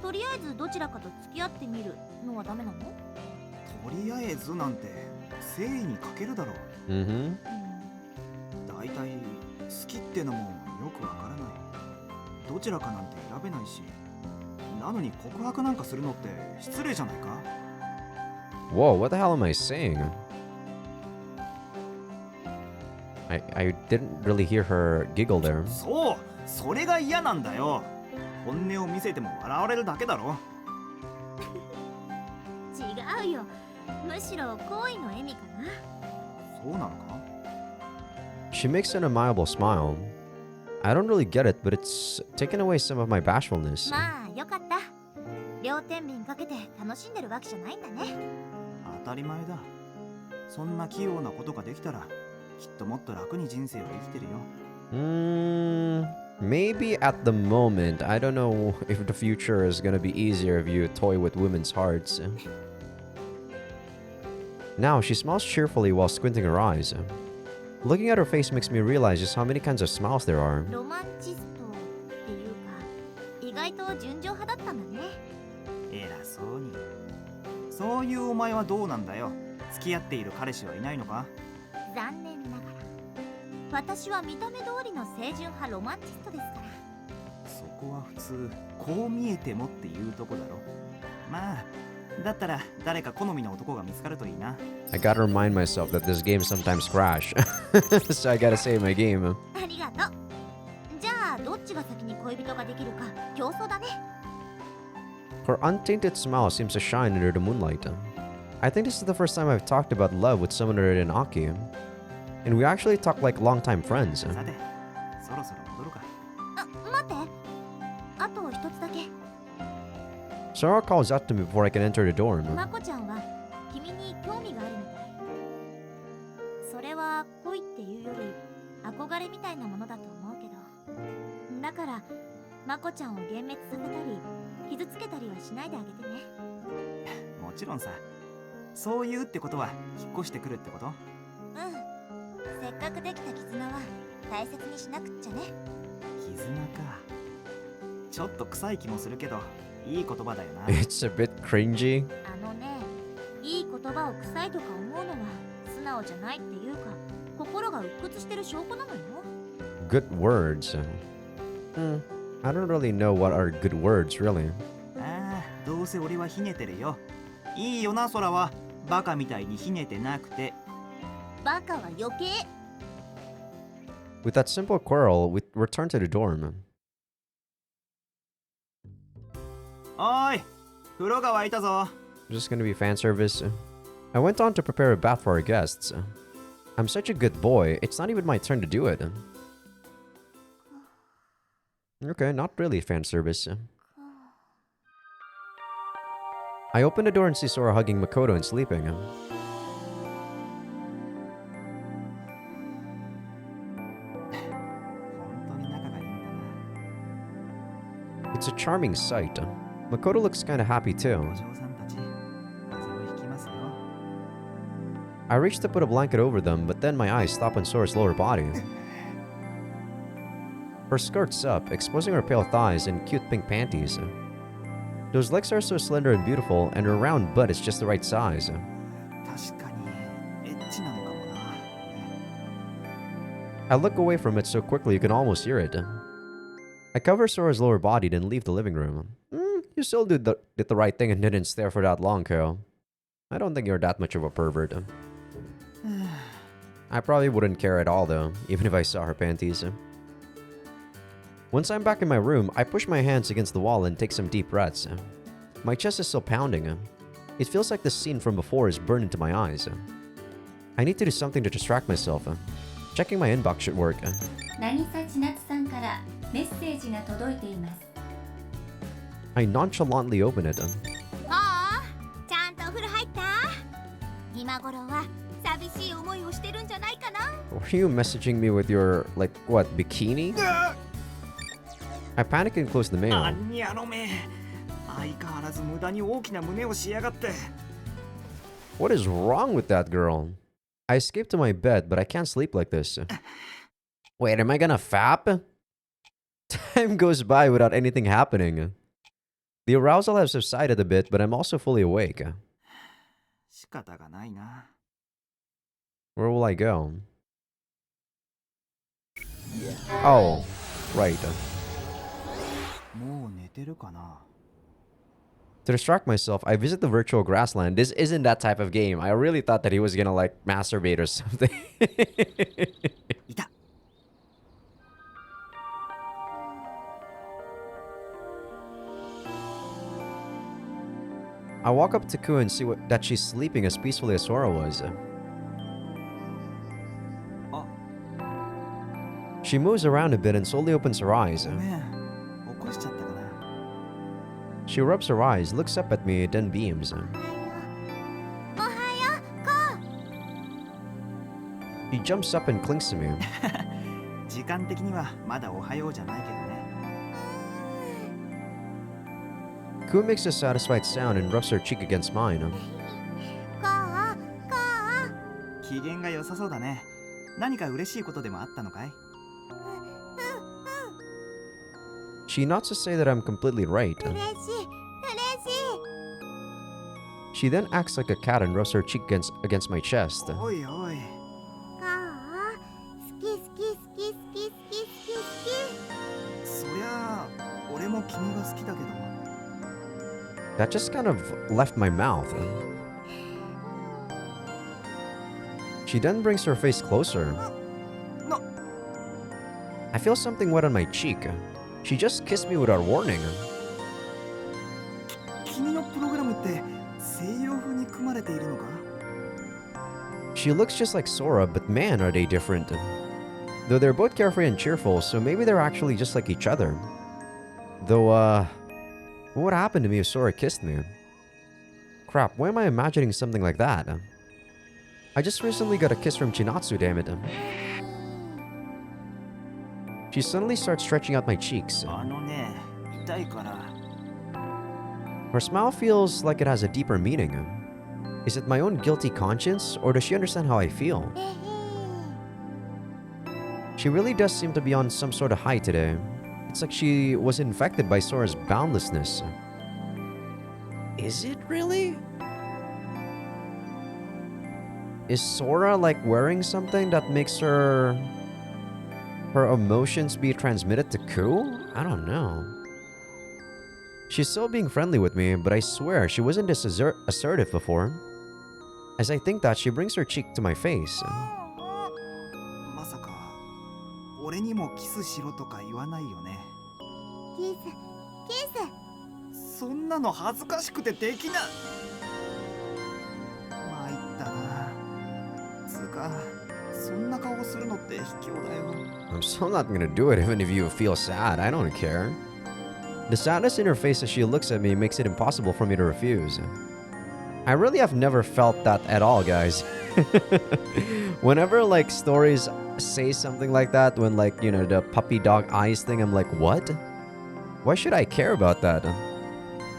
とりあえずどちらかと付き合ってみるのはダメなの？
とりあえずなんて誠意に欠けるだろう。
Mm-hmm.
だいたい好きってのもよくわからない。どちらかなんて選べないし、なのに告白なんかするのって失礼じゃないか。
Whoa, what the hell am I saying? I didn't really hear her giggle there.
そう、それが嫌なんだよ。本音を見せても笑われるだけだろ。
違うよ、むしろ好意の笑みかな。
そうなのか。
She makes an amiable smile. I don't really get it, but it's taken away some of my bashfulness.
まあよかった。両天秤かけて楽しんでるわけじゃないんだね。
当たり前だ。そんな器用なことができたら、きっともっと楽に人生を生きてるよ。
Maybe at the moment. I don't know if the future is gonna be easier if you toy with women's hearts. Now, she smiles cheerfully while squinting her eyes. Looking at her face makes me realize just how many kinds of smiles there are.
ロマンチストっていうか、意外と純情派だったんだね。
偉そうに。そういうお前はどうなんだよ。付き合っている彼氏はいないのか。
残念ながら私は見た目通りの清純派ロマンチストですから。
そこは普通こう見えてもっていうとこだろ。まあだったら誰か好みの男が見つかるといいな。
I gotta remind myself that this game sometimes crash. So I gotta save my game.
ありがとう。じゃあどっちが先に恋人ができるか競争だね。
Her untainted smile seems to shine under the moonlight. I think this is the first time I've talked about love with someone other than Aki. And we actually talk like longtime friends.
さてそろそろ戻るか。
待って、あと一つだけ。
Sora calls out to me before I can enter the dorm.
まこちゃんは君に興味があるみたい。それは恋っていうより憧れみたいなものだと思うけど、だからまこちゃんを幻滅させたり傷つけたりはしないであげてね。
もちろんさ。そう言うってことは引っ越してくるってこと？
うん、せっかくできた絆は大切にしなくっちゃね。
絆か。ちょっと臭い気もするけどいい言葉だよな。
It's a bit cringy.
あのね、いい言葉を臭いとか思うのは素直じゃないっていうか、心が鬱屈してる証拠なのよ。
Good words. I don't really know what are good words, really.
ああ、どうせ俺はひねてるよ。いいよな、空は。バカみたいにひねてなくて。
バカは余計。
With that simple quarrel, we return to the dorm.
おーい、風呂が沸いたぞ。
Just gonna be fan service. I went on to prepare a bath for our guests. I'm such a good boy, it's not even my turn to do it. Okay, not really fan service. I open the door and see Sora hugging Makoto and sleeping.
本当に仲がいいんだな。
It's a charming sight. Makoto looks kinda happy
お
too.
嬢さんたち、風邪をひきますよ。
I reach to put a blanket over them, but then my eyes stop on Sora's lower body. Her skirt's up, exposing her pale thighs and cute pink panties. Those legs are so slender and beautiful, and her round butt is just the right size.
確かにエッチなのかもな。
I look away from it so quickly you can almost hear it. I cover Sora's lower body, then leave the living room. You still did the right thing and didn't stare for that long, Kyo. I don't think you're that much of a pervert. I probably wouldn't care at all, though, even if I saw her panties. Once I'm back in my room, I push my hands against the wall and take some deep breaths. My chest is still pounding. It feels like the scene from before is burned into my eyes. I need to do something to distract myself. Checking my inbox should work.
渚千夏さんからメッセージが届いています。
I nonchalantly open it.
ああ、ちゃんとお風呂入った？今頃は寂しい思いをしてるんじゃないかな。
Were you messaging me with your, like, what, bikini? I panic and close the
あ
mail.
にゃろめ。相変わらず無駄に大きな胸をしやがって。
What is wrong with that girl? I escaped to my bed, but I can't sleep like this. Wait, am I gonna fap? Time goes by without anything happening. The arousal has subsided a bit, but I'm also fully awake.
仕方がないな。
Where will I go? Oh, right.
もう寝てるかな。
To distract myself, I visit the virtual grassland. This isn't that type of game. I really thought that he was gonna like masturbate or something.
いた。
I walk up to Ku and see that she's sleeping as peacefully as Sora was.
あ、
She moves around a bit and slowly opens her eyes.
ごめん。起こしちゃったかな。
She rubs her eyes, looks up at me, then beams.
おはよう、こ
He jumps up and clings to me.
時間的にはまだおはようじゃないけどね。
Ku makes a satisfied sound and rubs her cheek against mine.
う、こう。
機嫌が良さそうだね。何か嬉しいことでもあったのかい？
She nods to say that I'm completely right.
嬉しい、嬉しい。
She then acts like a cat and rubs her cheek against my chest.
おいおい。
こう。好き好き好き好き好き好き好き。
そりゃあ俺も君が好きだけど。
That just kind of left my mouth. She then brings her face closer.
No.
I feel something wet on my cheek. She just kissed me without warning.
君のプログラムって西洋風に組まれているのか？
She looks just like Sora, but man, are they different. Though they're both carefree and cheerful, so maybe they're actually just like each other. Though, what would happen to me if Sora kissed me? Crap, why am I imagining something like that? I just recently got a kiss from Chinatsu, damn it. She suddenly starts stretching out my cheeks.
あのね、痛いから。
Her smile feels like it has a deeper meaning. Is it my own guilty conscience, or does she understand how I feel? She really does seem to be on some sort of high today. It's like she was infected by Sora's boundlessness. Is it really? Is Sora like wearing something that makes her emotions be transmitted to Ku? I don't know. She's still being friendly with me, but I swear she wasn't this assertive before. As I think that, she brings her cheek to my face.
まさか俺にもキスしろとか言わないよね。
キス、キス。
そんなの恥ずかしくてできない。参ったな。つうか、そんな顔するのって卑怯だよ。
I'm still not gonna do it even if you feel sad. I don't care. The sadness in her face as she looks at me makes it impossible for me to refuse. I really have never felt that at all, guys. Whenever like stories say something like that, when like, you know, the puppy dog eyes thing, I'm like, what? Why should I care about that?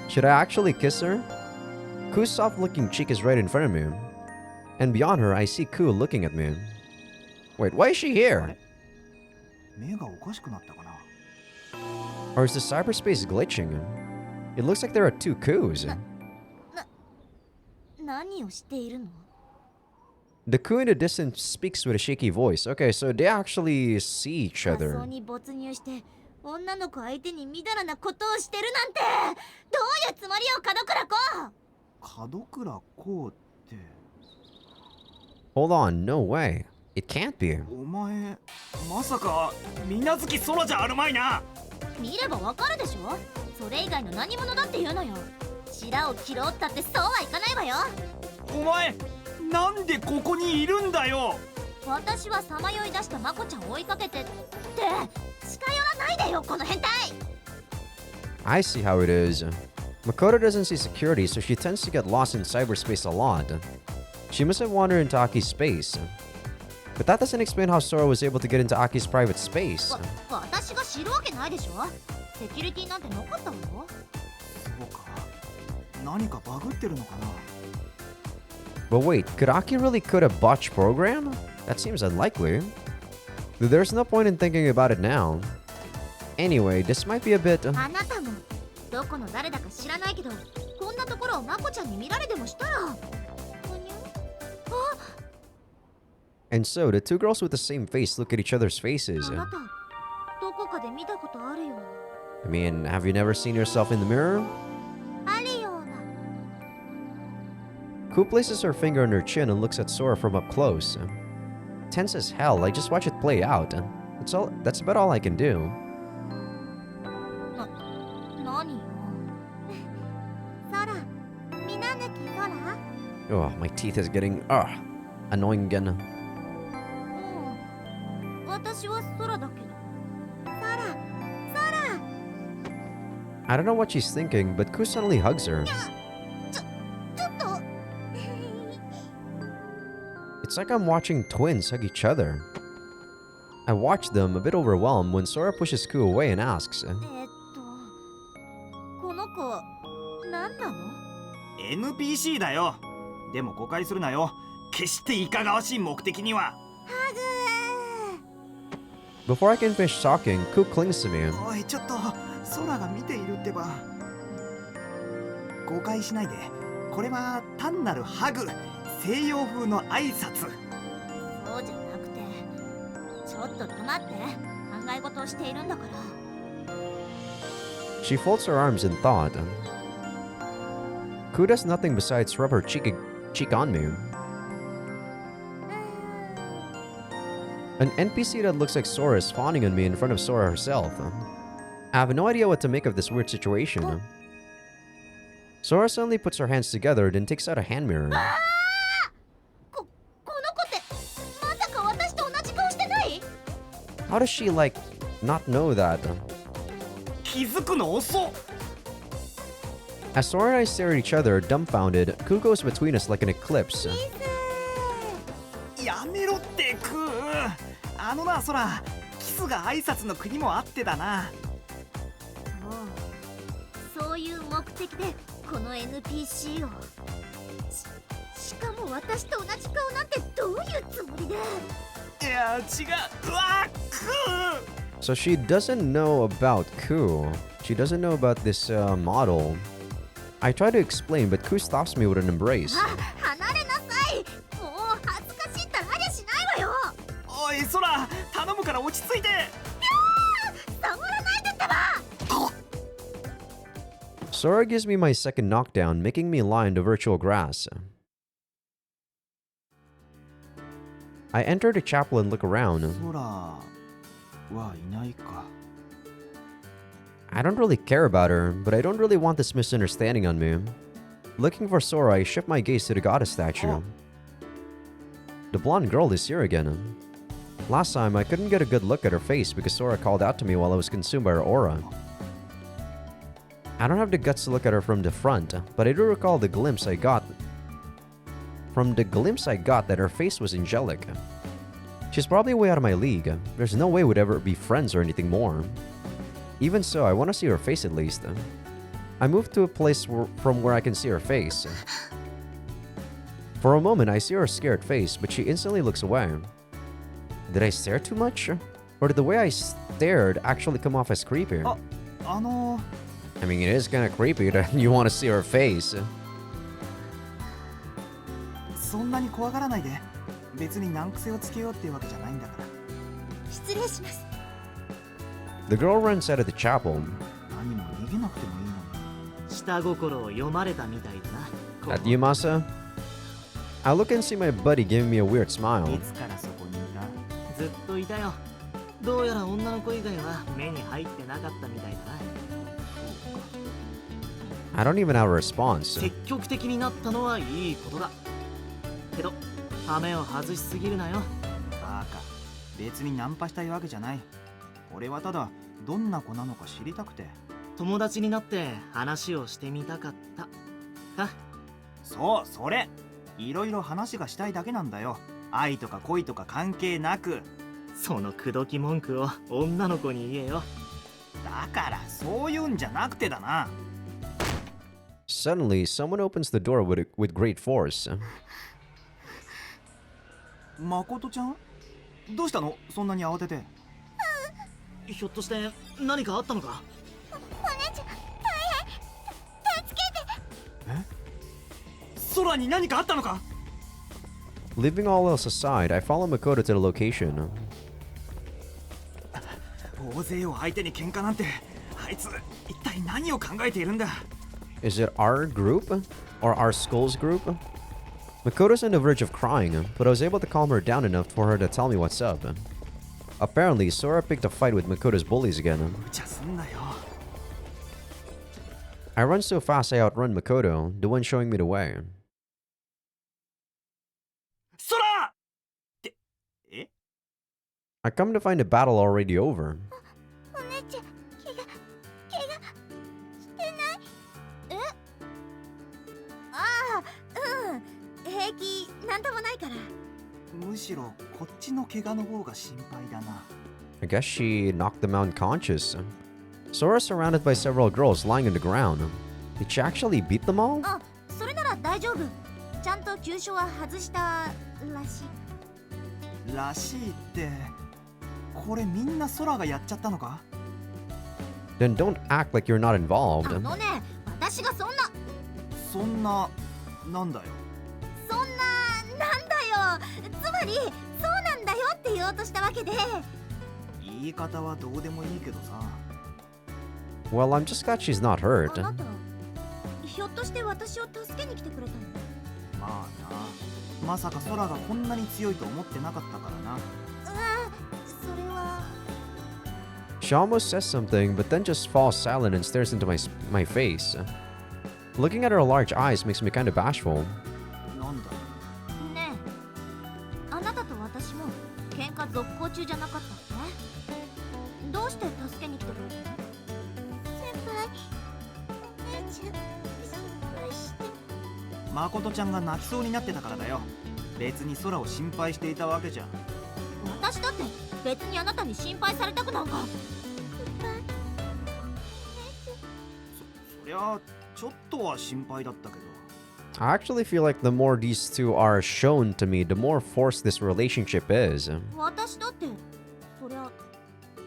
Should I actually kiss her? Ku's soft-looking cheek is right in front of me. And beyond her, I see Ku looking at me. Wait, why is she here?
目がおかしくなったかな。
Or is the cyberspace glitching? It looks like there are two Kus.
何をしているの？
The Ku in the distance speaks with a shaky voice. Okay, so they actually see each
仮
other.
想に没入して女の子相手にみだらなことをしてるなんてどういうつもりよ、門倉子。
門倉こうって。
Hold on, no way. It can't be.
お前、まさか水無月空じゃあるまいな。
見ればわかるでしょ。それ以外の何者だっていうのよ。白を切ろうったってそうはいかないわよ。
お前、なんでここにいるんだよ。
私はさまよい出したまこちゃんを追いかけてって近寄らないでよ、この変態。
I see how it is. Makoto doesn't see security, so she tends to get lost in cyberspace a lot. She must have wandered into Aki's space. But that doesn't explain how Sora was able to get into Aki's private space.
私が知るわけないでしょ。セキュリティなんてなかったわよ。
そうか。何かバグってるのかな。
But wait, could Aki really code a botch program? That seems unlikely. There's no point in thinking about it now. Anyway, this might be a bit...
あなたもどこの誰だか知らないけど、こんなところをまこちゃんに見られでもしたら。
And so, the two girls with the same face look at each other's faces.
あなたどこかで見たことあるよ。
I mean, have you never seen yourself in the mirror?
あるような。
Ku places her finger on her chin and looks at Sora from up close. Tense as hell, I just watch it play out. That's about all I can do.
何よ。空、みなぬき空。
Oh, my teeth is getting annoying again.
私は空だけど。空。
I don't know what she's thinking, but Ku suddenly hugs her.
ちょっと。
It's like I'm watching twins hug each other. I watch them, a bit overwhelmed, when Sora pushes Ku away and asks,
この子、何なの？
NPC だよ。でも誤解するなよ。決していかがわしい目的には。
Before I can finish talking, Ku clings to me.
おい、ちょっと空が見ているってば。誤解しないで。これは単なるハグ、西洋風の挨拶。
そうじゃなくて、ちょっと黙って。考え事をしているんだから。
She folds her arms in thought. Ku does nothing besides rub her cheek on me. An NPC that looks like Sora is fawning on me in front of Sora herself. I have no idea what to make of this weird situation. Sora suddenly puts her hands together, then takes out a hand mirror.
この子ってまさか私と同じ顔してない？
How does she, like, not know that?
気づくの遅っ。
As Sora and I stare at each other, dumbfounded, Ku goes between us like an eclipse.
やめろってくー。あのな空、キスが挨拶の国もあってだな。
そういう目的でこの NPC を。しかも私と同じ顔なんてどういうつもりで。
いや違う。うわくー。
So she doesn't know about Ku. She doesn't know about this model. I try to explain, but Ku stops me with an embrace.
離れなさい。もう恥ずかしいったらありゃしないわよ。
おい空、頼むから落ち着いて。
触らないでってば。
Sora gives me my second knockdown, making me lie in the virtual grass. I enter the chapel and look around.
空はいないか。
I don't really care about her, but I don't really want this misunderstanding on me. Looking for Sora, I shift my gaze to the goddess statue. The blonde girl is here again. Last time, I couldn't get a good look at her face because Sora called out to me while I was consumed by her aura. I don't have the guts to look at her from the front, but I do recall the glimpse I got. From the glimpse I got that her face was angelic. She's probably way out of my league. There's no way we'd ever be friends or anything more. Even so, I want to see her face at least. I move to a place from where I can see her face. For a moment, I see her scared face, but she instantly looks away. Did I stare too much? Or did the way I stared actually come off as creepy? I mean, it is kind of creepy that you want to see her face.
そんなに怖がらないで。別に難癖をつけようっていうわけじゃないんだから。
失礼します。
The girl runs out of the chapel.
何も逃げなくてもいいのに。
下心を読まれたみたいだな。
At you, Masa? I look and see my buddy giving me a weird
い
smile.
つからそこにいた？
ずっといたよ。どうやら女の子以外は目に入ってなかったみたいだな。
I don't even have a response.
積極的になったのはいいことだ。けど、羽目を外しすぎるなよ。
バカ。別にナンパしたいわけじゃない。俺はただどんな子なのか知りたくて。
友達になって話をしてみたかった。か？
そう、それ。いろいろ話がしたいだけなんだよ。愛とか恋とか関係なく。
その口説き文句を女の子に言えよ。
だからそういうんじゃなくてだな。
Suddenly, someone opens the door with great force.
誠ちゃん、どうしたの、そんなに慌てて。
ひょっとして何かあったのか？
お姉ちゃん大変、助けて。
空に何かあったのか？
Leaving all else aside, I follow Makoto to the location.
大勢を相手に喧嘩なんて、あいつ一体何を考えているんだ。
Is it our group? Or our school's group? Makoto's on the verge of crying, but I was able to calm her down enough for her to tell me what's up. Apparently, Sora picked a fight with Makoto's bullies again.
無茶すんなよ。
I run so fast I outrun Makoto, the one showing me the way.
空って、え？
I come to find the battle already over.
お姉ちゃん怪我してない？え？ああ、平気、なんともないから。
むしろこっちの怪我の方が心配だな。
I guess she knocked them unconscious. Sora's surrounded by several girls lying on the ground. Did she actually beat them all?
あ、それなら大丈夫。ちゃんと急所は外したらしい。
らしいって、これみんな空がやっちゃったのか？
Then don't act like you're not involved.
あのね、私がそんな、
なんだよ。
なんだよ。つまり、そうなんだよって言おうとしたわけで。
言い方はどうでもいいけどさ。
Well, I'm just glad she's not
あ
hurt.
なた、ひょっとして私を助けに来てくれたの？
まあな、まさか空がこんなに強いと思ってなかったからな。
それは。
She almost says something, but then just falls silent and stares into my face. Looking at her large eyes makes me kind of bashful.
なんだ。
ねえ、あなたと私も喧嘩続行中じゃなかったっけ？どうして助けに来てくれたの？先輩、お姉ちゃん、心配して。
誠ちゃんが泣きそうになってたからだよ。別に空を心配していたわけじゃ。
私だって別にあなたに心配されたくなんか。
そりゃちょっとは心配だったけど。
I actually feel like the more these two are shown to me, the more forced this relationship is.
私だってそりゃ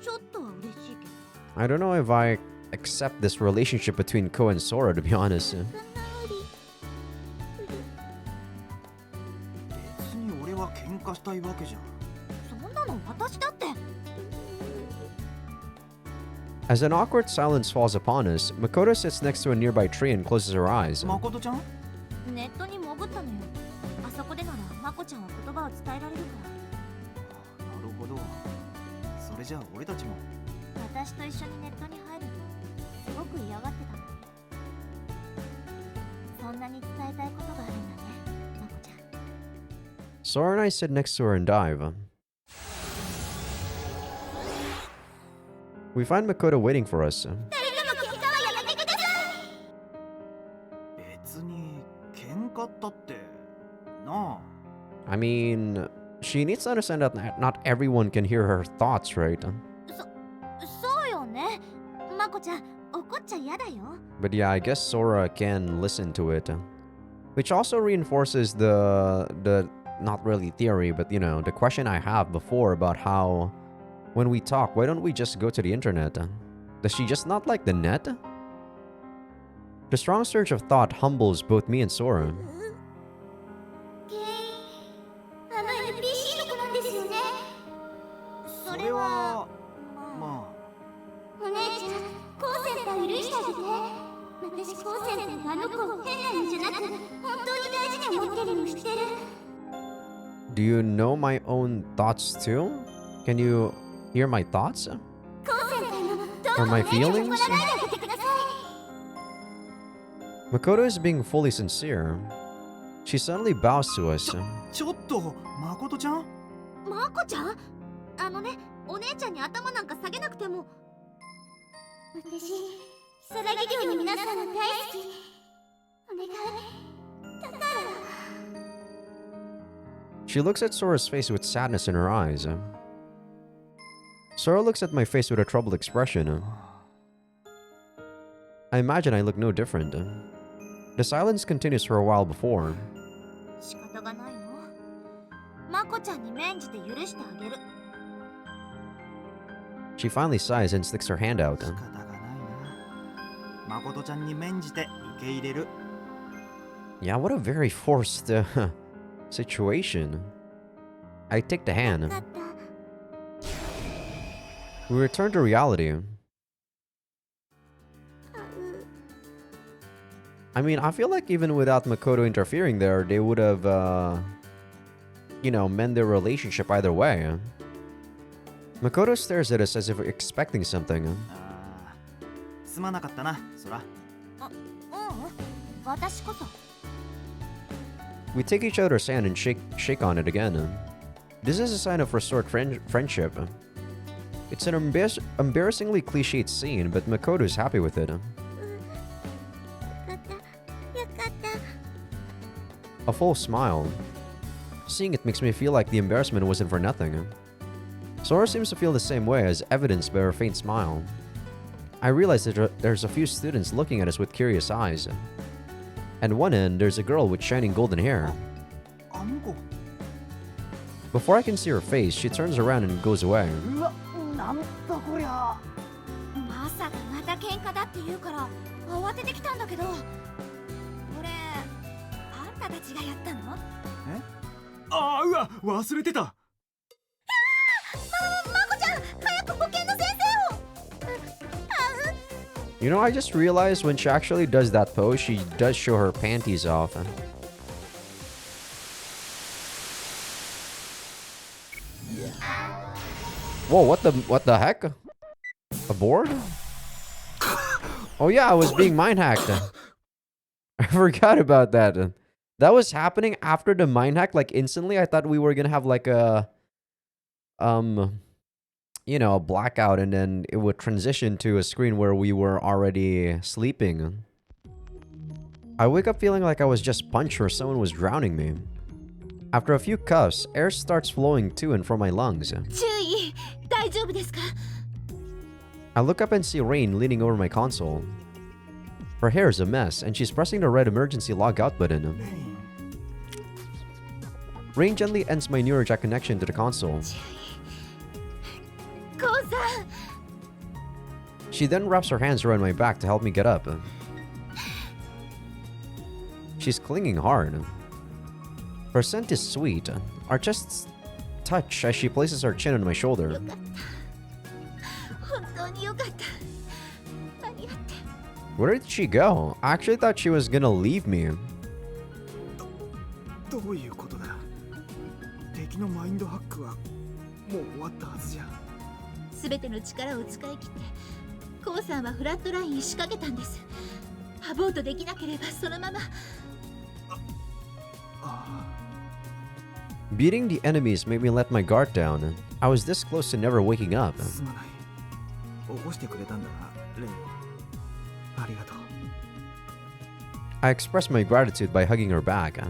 ちょっとは嬉しいけど。
I don't know if I accept this relationship between Ko and Sora, to be honest.
別に俺は喧嘩したいわけじゃ。
そんなの私だって。
As an awkward silence falls upon us, Makoto sits next to a nearby tree and closes her eyes.
誠ちゃん？
ネットに潜ったのよ。あそこでならまこちゃんは言葉を伝えられるから。
なるほど。それじゃあ俺たちも。
私と一緒にネットに入るのすごく嫌がってたの。そんなに伝えたいことがあるんだね、まこちゃん。
Sora and I sit next to her and dive. We find Makoto waiting for us.
別に喧嘩ったってなあ。
I mean, she needs to understand that not everyone can hear her thoughts, right?
そうよね。まこちゃん、怒っちゃ嫌だよ。
But yeah, I guess Sora can listen to it. Which also reinforces the not really theory, but you know, the question I have before about how when we talk, why don't we just go to the internet? Does she just not like the net? The strong surge of thought humbles both me and Sora.
あの NPC の子なんですよね。それは
ま
お姉ちゃん、コウ先輩許してあげて。私コウ先輩があの子を変な意味じゃなく本当に大事に思ってるの知ってる。
Do you know my own thoughts too? Can you hear my thoughts?
コウ先輩のどう
Or
か
my
お姉ちゃんを
feelings?
怒らないであげてください。
Makoto is being fully sincere. She suddenly bows to us.
ちょっと誠ちゃん？
まこちゃん、あのね、お姉ちゃんに頭なんか下げなくても。私、サラギ寮の皆さんが大好き。お願い。だから。
She looks at Sora's face with sadness in her eyes. Sora looks at my face with a troubled expression. I imagine I look no different. The silence continues for a while before.
仕方がないの。まこちちゃんに免じて許してあげる。
She finally sighs and sticks her hand out.
仕方がないな。誠ちゃんに免じて受け入れる。
Yeah, what a very forced situation. I take the
よ
hand.
かった。
We return to reality. I mean, I feel like even without Makoto interfering there, they would have, mend their relationship either way. Makoto stares at us as if expecting something.
ああ、すまなかったな、そら。
私こそ。
We take each other's hand and shake on it again. This is a sign of restored friendship. It's an embarrassingly cliched scene, but Makoto is happy with it.
よかった。よかった。
A full smile. Seeing it makes me feel like the embarrassment wasn't for nothing. Sora seems to feel the same way, as evidenced by her faint smile. I realize that there's a few students looking at us with curious eyes. At one end, there's a girl with shining golden hair.
あの子。
Before I can see her face, she turns around and goes away.
うわ、なんだこりゃ。
まさかまた喧嘩だって言うから慌ててきたんだけど、これあんたたちがやったの？
え？ああ、うわ、忘れてた。
You know, I just realized when she actually does that pose, she does show her panties off. Whoa, what the heck? A board? Oh yeah, I was being mind hacked. I forgot about that. That was happening after the mind hack, like instantly. I thought we were gonna have like a a blackout, and then it would transition to a screen where we were already sleeping. I wake up feeling like I was just punched or someone was drowning me. After a few cuffs, air starts flowing to and from my lungs.
注意、大丈夫ですか？
I look up and see Rain leaning over my console. Her hair is a mess, and she's pressing the red emergency logout button. Rain gently ends my neurojack connection to the console.
コウさん。
She then wraps her hands around my back to help me get up. She's clinging hard. Her scent is sweet. Our chests touch as she places her chin on my shoulder.
よかった。本当によかった。間に合って。
Where did she go? I actually thought she was gonna leave me.
どういうことだ。敵のマインドハックはもう終わったはずじゃ。
すべての力を使い切ってコウさんはフラットラインに仕掛けたんです。ハボートできなければそのまま。
Beating the enemies made me let my guard down. I was this close to never waking up.
すまない。起こしてくれたんだな、レイ。ありがとう。
I express my gratitude by hugging her back.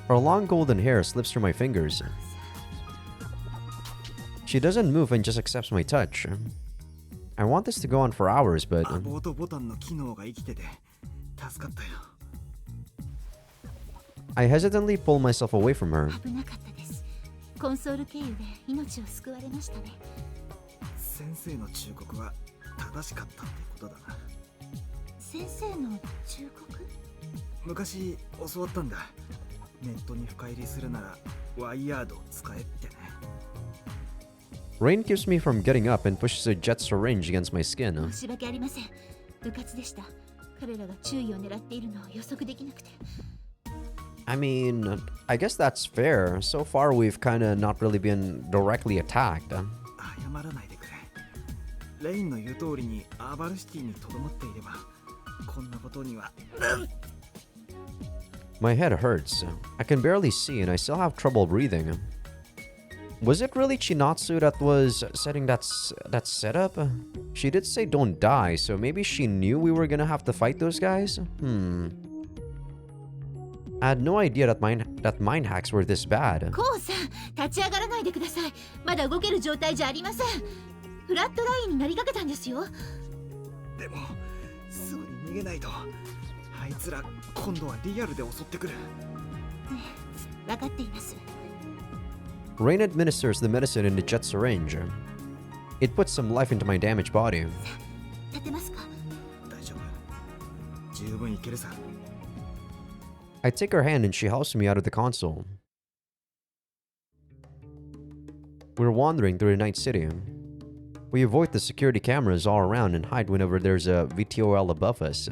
Her long golden hair slips through my fingers. She doesn't move and just accepts my touch. I want this to go on for hours, but
アボートボタンの機能が生きてて助かったよ。
I hesitantly pull myself away from her.
危なかったです。コンソール経由で命を救われましたね。
先生の忠告は正しかったってことだな。
先生の忠告？
昔教わったんだ。ネットに深入りするならワイヤードを使えってね。
Rain keeps me from getting up and pushes a jet syringe against my skin.
申し訳ありません。部活でした。彼らが注意を狙っているのを予測できなくて。
I mean, I guess that's fair. So far, we've kind of not really been directly attacked.
謝らないでくれ。レインの言う通りにアーバルシティにとどまっていればこんなことには。
My head hurts. I can barely see and I still have trouble breathing. Was it really Chinatsu that was setting that setup? She did say don't die, so maybe she knew we were gonna have to fight those guys? I had no idea that mind hacks were this bad.
コウさん、立ち上がらないでください。まだ動ける状態じゃありません。フラットラインになりかけたんですよ。
でもすぐに逃げないと。あいつら今度はリアルで襲ってくる。
分かっています。
Rain administers the medicine in the jet syringe. It puts some life into my damaged body.
立てますか？
大丈夫。十分いけるさ。
I take her hand and she helps me out of the console. We're wandering through the night city. We avoid the security cameras all around and hide whenever there's a VTOL above us.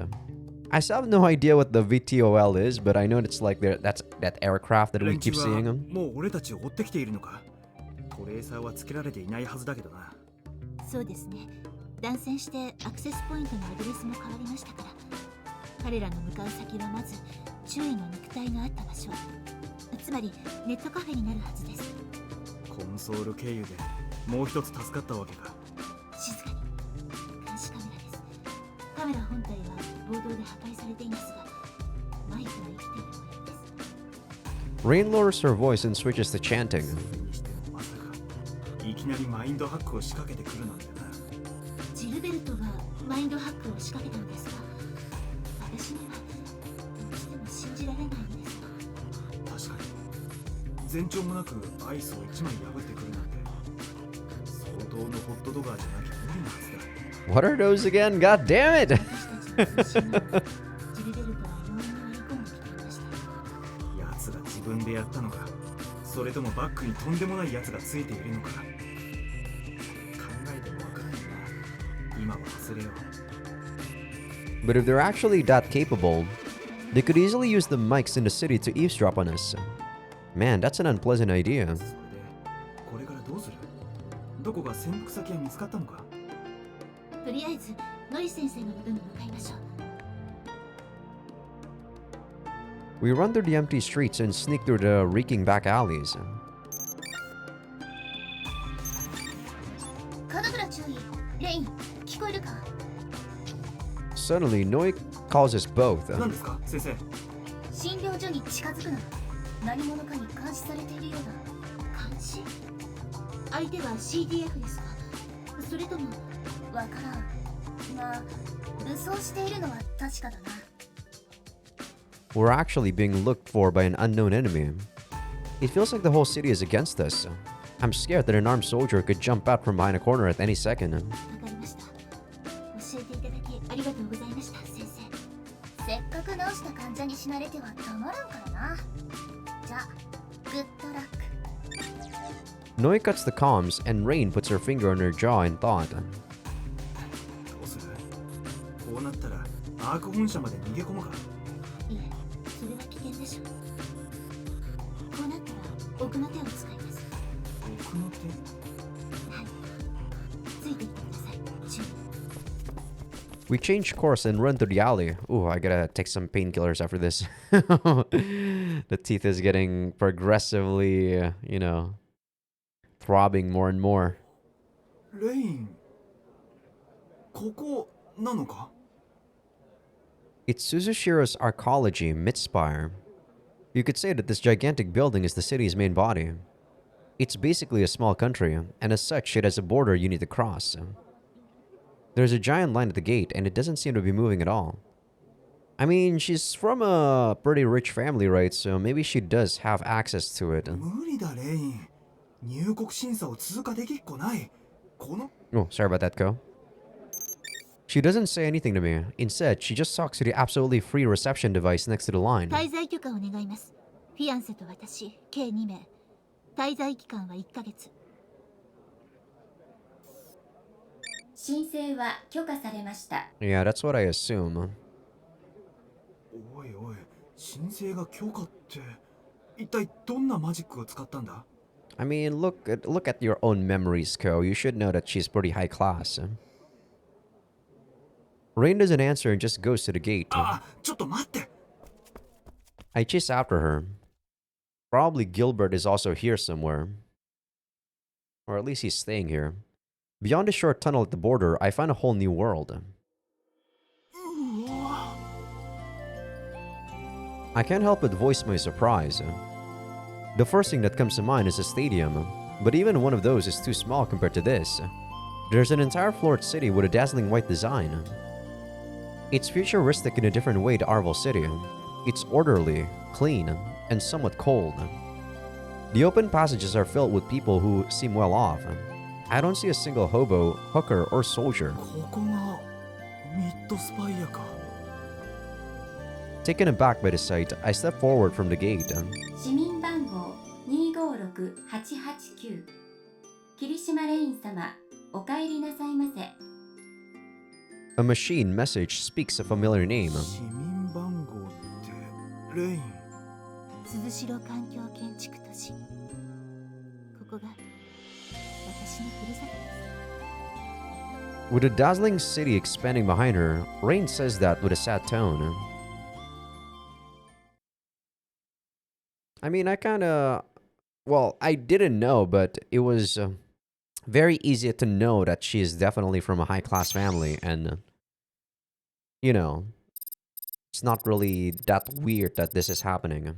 I still have no idea what the VTOL is, but I know it's like that's that aircraft that we keep seeing them.
もう俺たちを追ってきているのか。トレーサーはつけられていないはずだけどな。
そうですね。断線してアクセスポイントのアドレスも変わりましたから。彼らの向かう先はまず注意の肉体があった場所。つまりネットカフェになるはずです。
コンソール経由でもう一つ助かったわけか。
静かに。監視カメラです。カメラ本体は暴動で破壊されていますが、マイクは生きている模様です。
Rain lowers her voice and switches to chanting.
にしてもまさかいきなりマインドハックを仕掛けてくるなんてな。
ジルベルトがマインドハックを仕掛けたのですが、私にはどうしても信じられないのです。
確かに前兆もなくアイスを一枚破ってくるなんて相当のホットドガーじゃなきゃ無理なはずだ。
What are those again? God damn it!
私たちの通信にジルベルトは容易に割り込んできていました。
奴が自分でやったのか、それともバックにとんでもない奴がついているのか。考えてもわからないな。今は忘れよう。
But if they're actually that capable, they could easily use the mics in the city to eavesdrop on us. Man, that's an unpleasant idea.
それでこれからどうする？どこか潜伏先は見つかったのか？
とりあえずノリ先生の元に向かいましょう。
We run through the empty streets and sneak through the reeking back alleys.
門倉注意。レイン、聞こえるか？
Suddenly, Noi calls us both.
何ですか、先生？
診療所に近づくな。何者かに監視されているようだ。監視？相手は CDF ですか？それともわからん。まあ、武装しているのは確かだな。
We're actually being looked for by an unknown enemy. It feels like the whole city is against us. I'm scared that an armed soldier could jump out from behind a corner at any second.
わかりました。教えていただきありがとうございました、先生。せっかく治した患者に死なれてはたまらんからな。じゃあ、グッドラック。
Noi cuts the comms, and Rain puts her finger on her jaw in thought.
どうする？こうなったらアーク本社まで逃げ込むか？
いえ、それは危険でしょう。こうなったら奥の手を使います。
奥の手？
はい。ついてきてください。注意。
We change course and run through the alley. Ooh, I gotta take some painkillers after this. The teeth is getting progressively, throbbing more and more.
レイン、ここなのか？
It's Suzushiro's arcology, Mitspire. You could say that this gigantic building is the city's main body. It's basically a small country, and as such, it has a border you need to cross. There's a giant line at the gate, and it doesn't seem to be moving at all. I mean, she's from a pretty rich family, right? So maybe she does have access to it.
無理だ、レイン。入国審査を通過できっこない。この
Oh, sorry about that, Ko. She doesn't say anything to me. Instead, she just talks to the absolutely free reception device next to the line.
滞在許可を願います。フィアンセと私、計2名。滞在期間は1ヶ月。
申請は許可されました。
Yeah, that's what I assume.
おいおい、申請が許可って一体どんなマジックを使ったんだ？
I mean, look at your own memories, Ko. You should know that she's pretty high class. Rain doesn't answer and just goes to the gate.
あ、ちょっと待って。
I chase after her. Probably Gilbert is also here somewhere. Or at least he's staying here. Beyond the short tunnel at the border, I find a whole new world. I can't help but voice my surprise. The first thing that comes to mind is a stadium, but even one of those is too small compared to this. There's an entire floored city with a dazzling white design. It's futuristic in a different way to Arvel City. It's orderly, clean, and somewhat cold. The open passages are filled with people who seem well off. I don't see a single hobo, hooker, or soldier.
ここがミッドスパイアか。
Taken aback by the sight, I step forward from the gate.
市民番号256889霧島レイン様、お帰りなさいませ。
A machine message speaks a familiar name.
市民番号ってレイン。
鈴代環境建築都市。ここが私のふるさとです。
With a dazzling city expanding behind her, Rain says that with a sad tone. I mean, I kinda... Well, I didn't know, but it was very easy to know that she is definitely from a high-class family, and... you know, it's not really that weird that this is happening.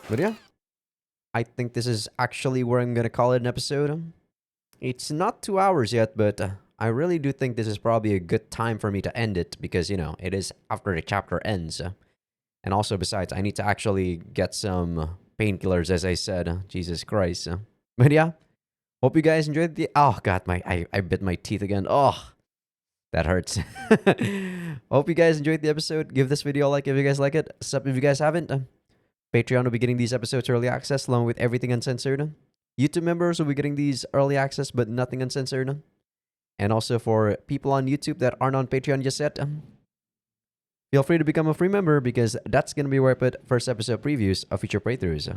But yeah, I think this is actually where I'm gonna call it an episode. It's not 2 hours yet, but I really do think this is probably a good time for me to end it because, you know, it is after the chapter ends. And also, besides, I need to actually get some painkillers, as I said. Jesus Christ. But yeah, hope you guys enjoyed the... Oh, God, I bit my teeth again. Oh, that hurts. Hope you guys enjoyed the episode. Give this video a like if you guys like it. Sub if you guys haven't. Patreon will be getting these episodes early access along with everything uncensored. YouTube members will be getting these early access but nothing uncensored. And also for people on YouTube that aren't on Patreon just yet, feel free to become a free member because that's going to be where I put first episode previews of future playthroughs.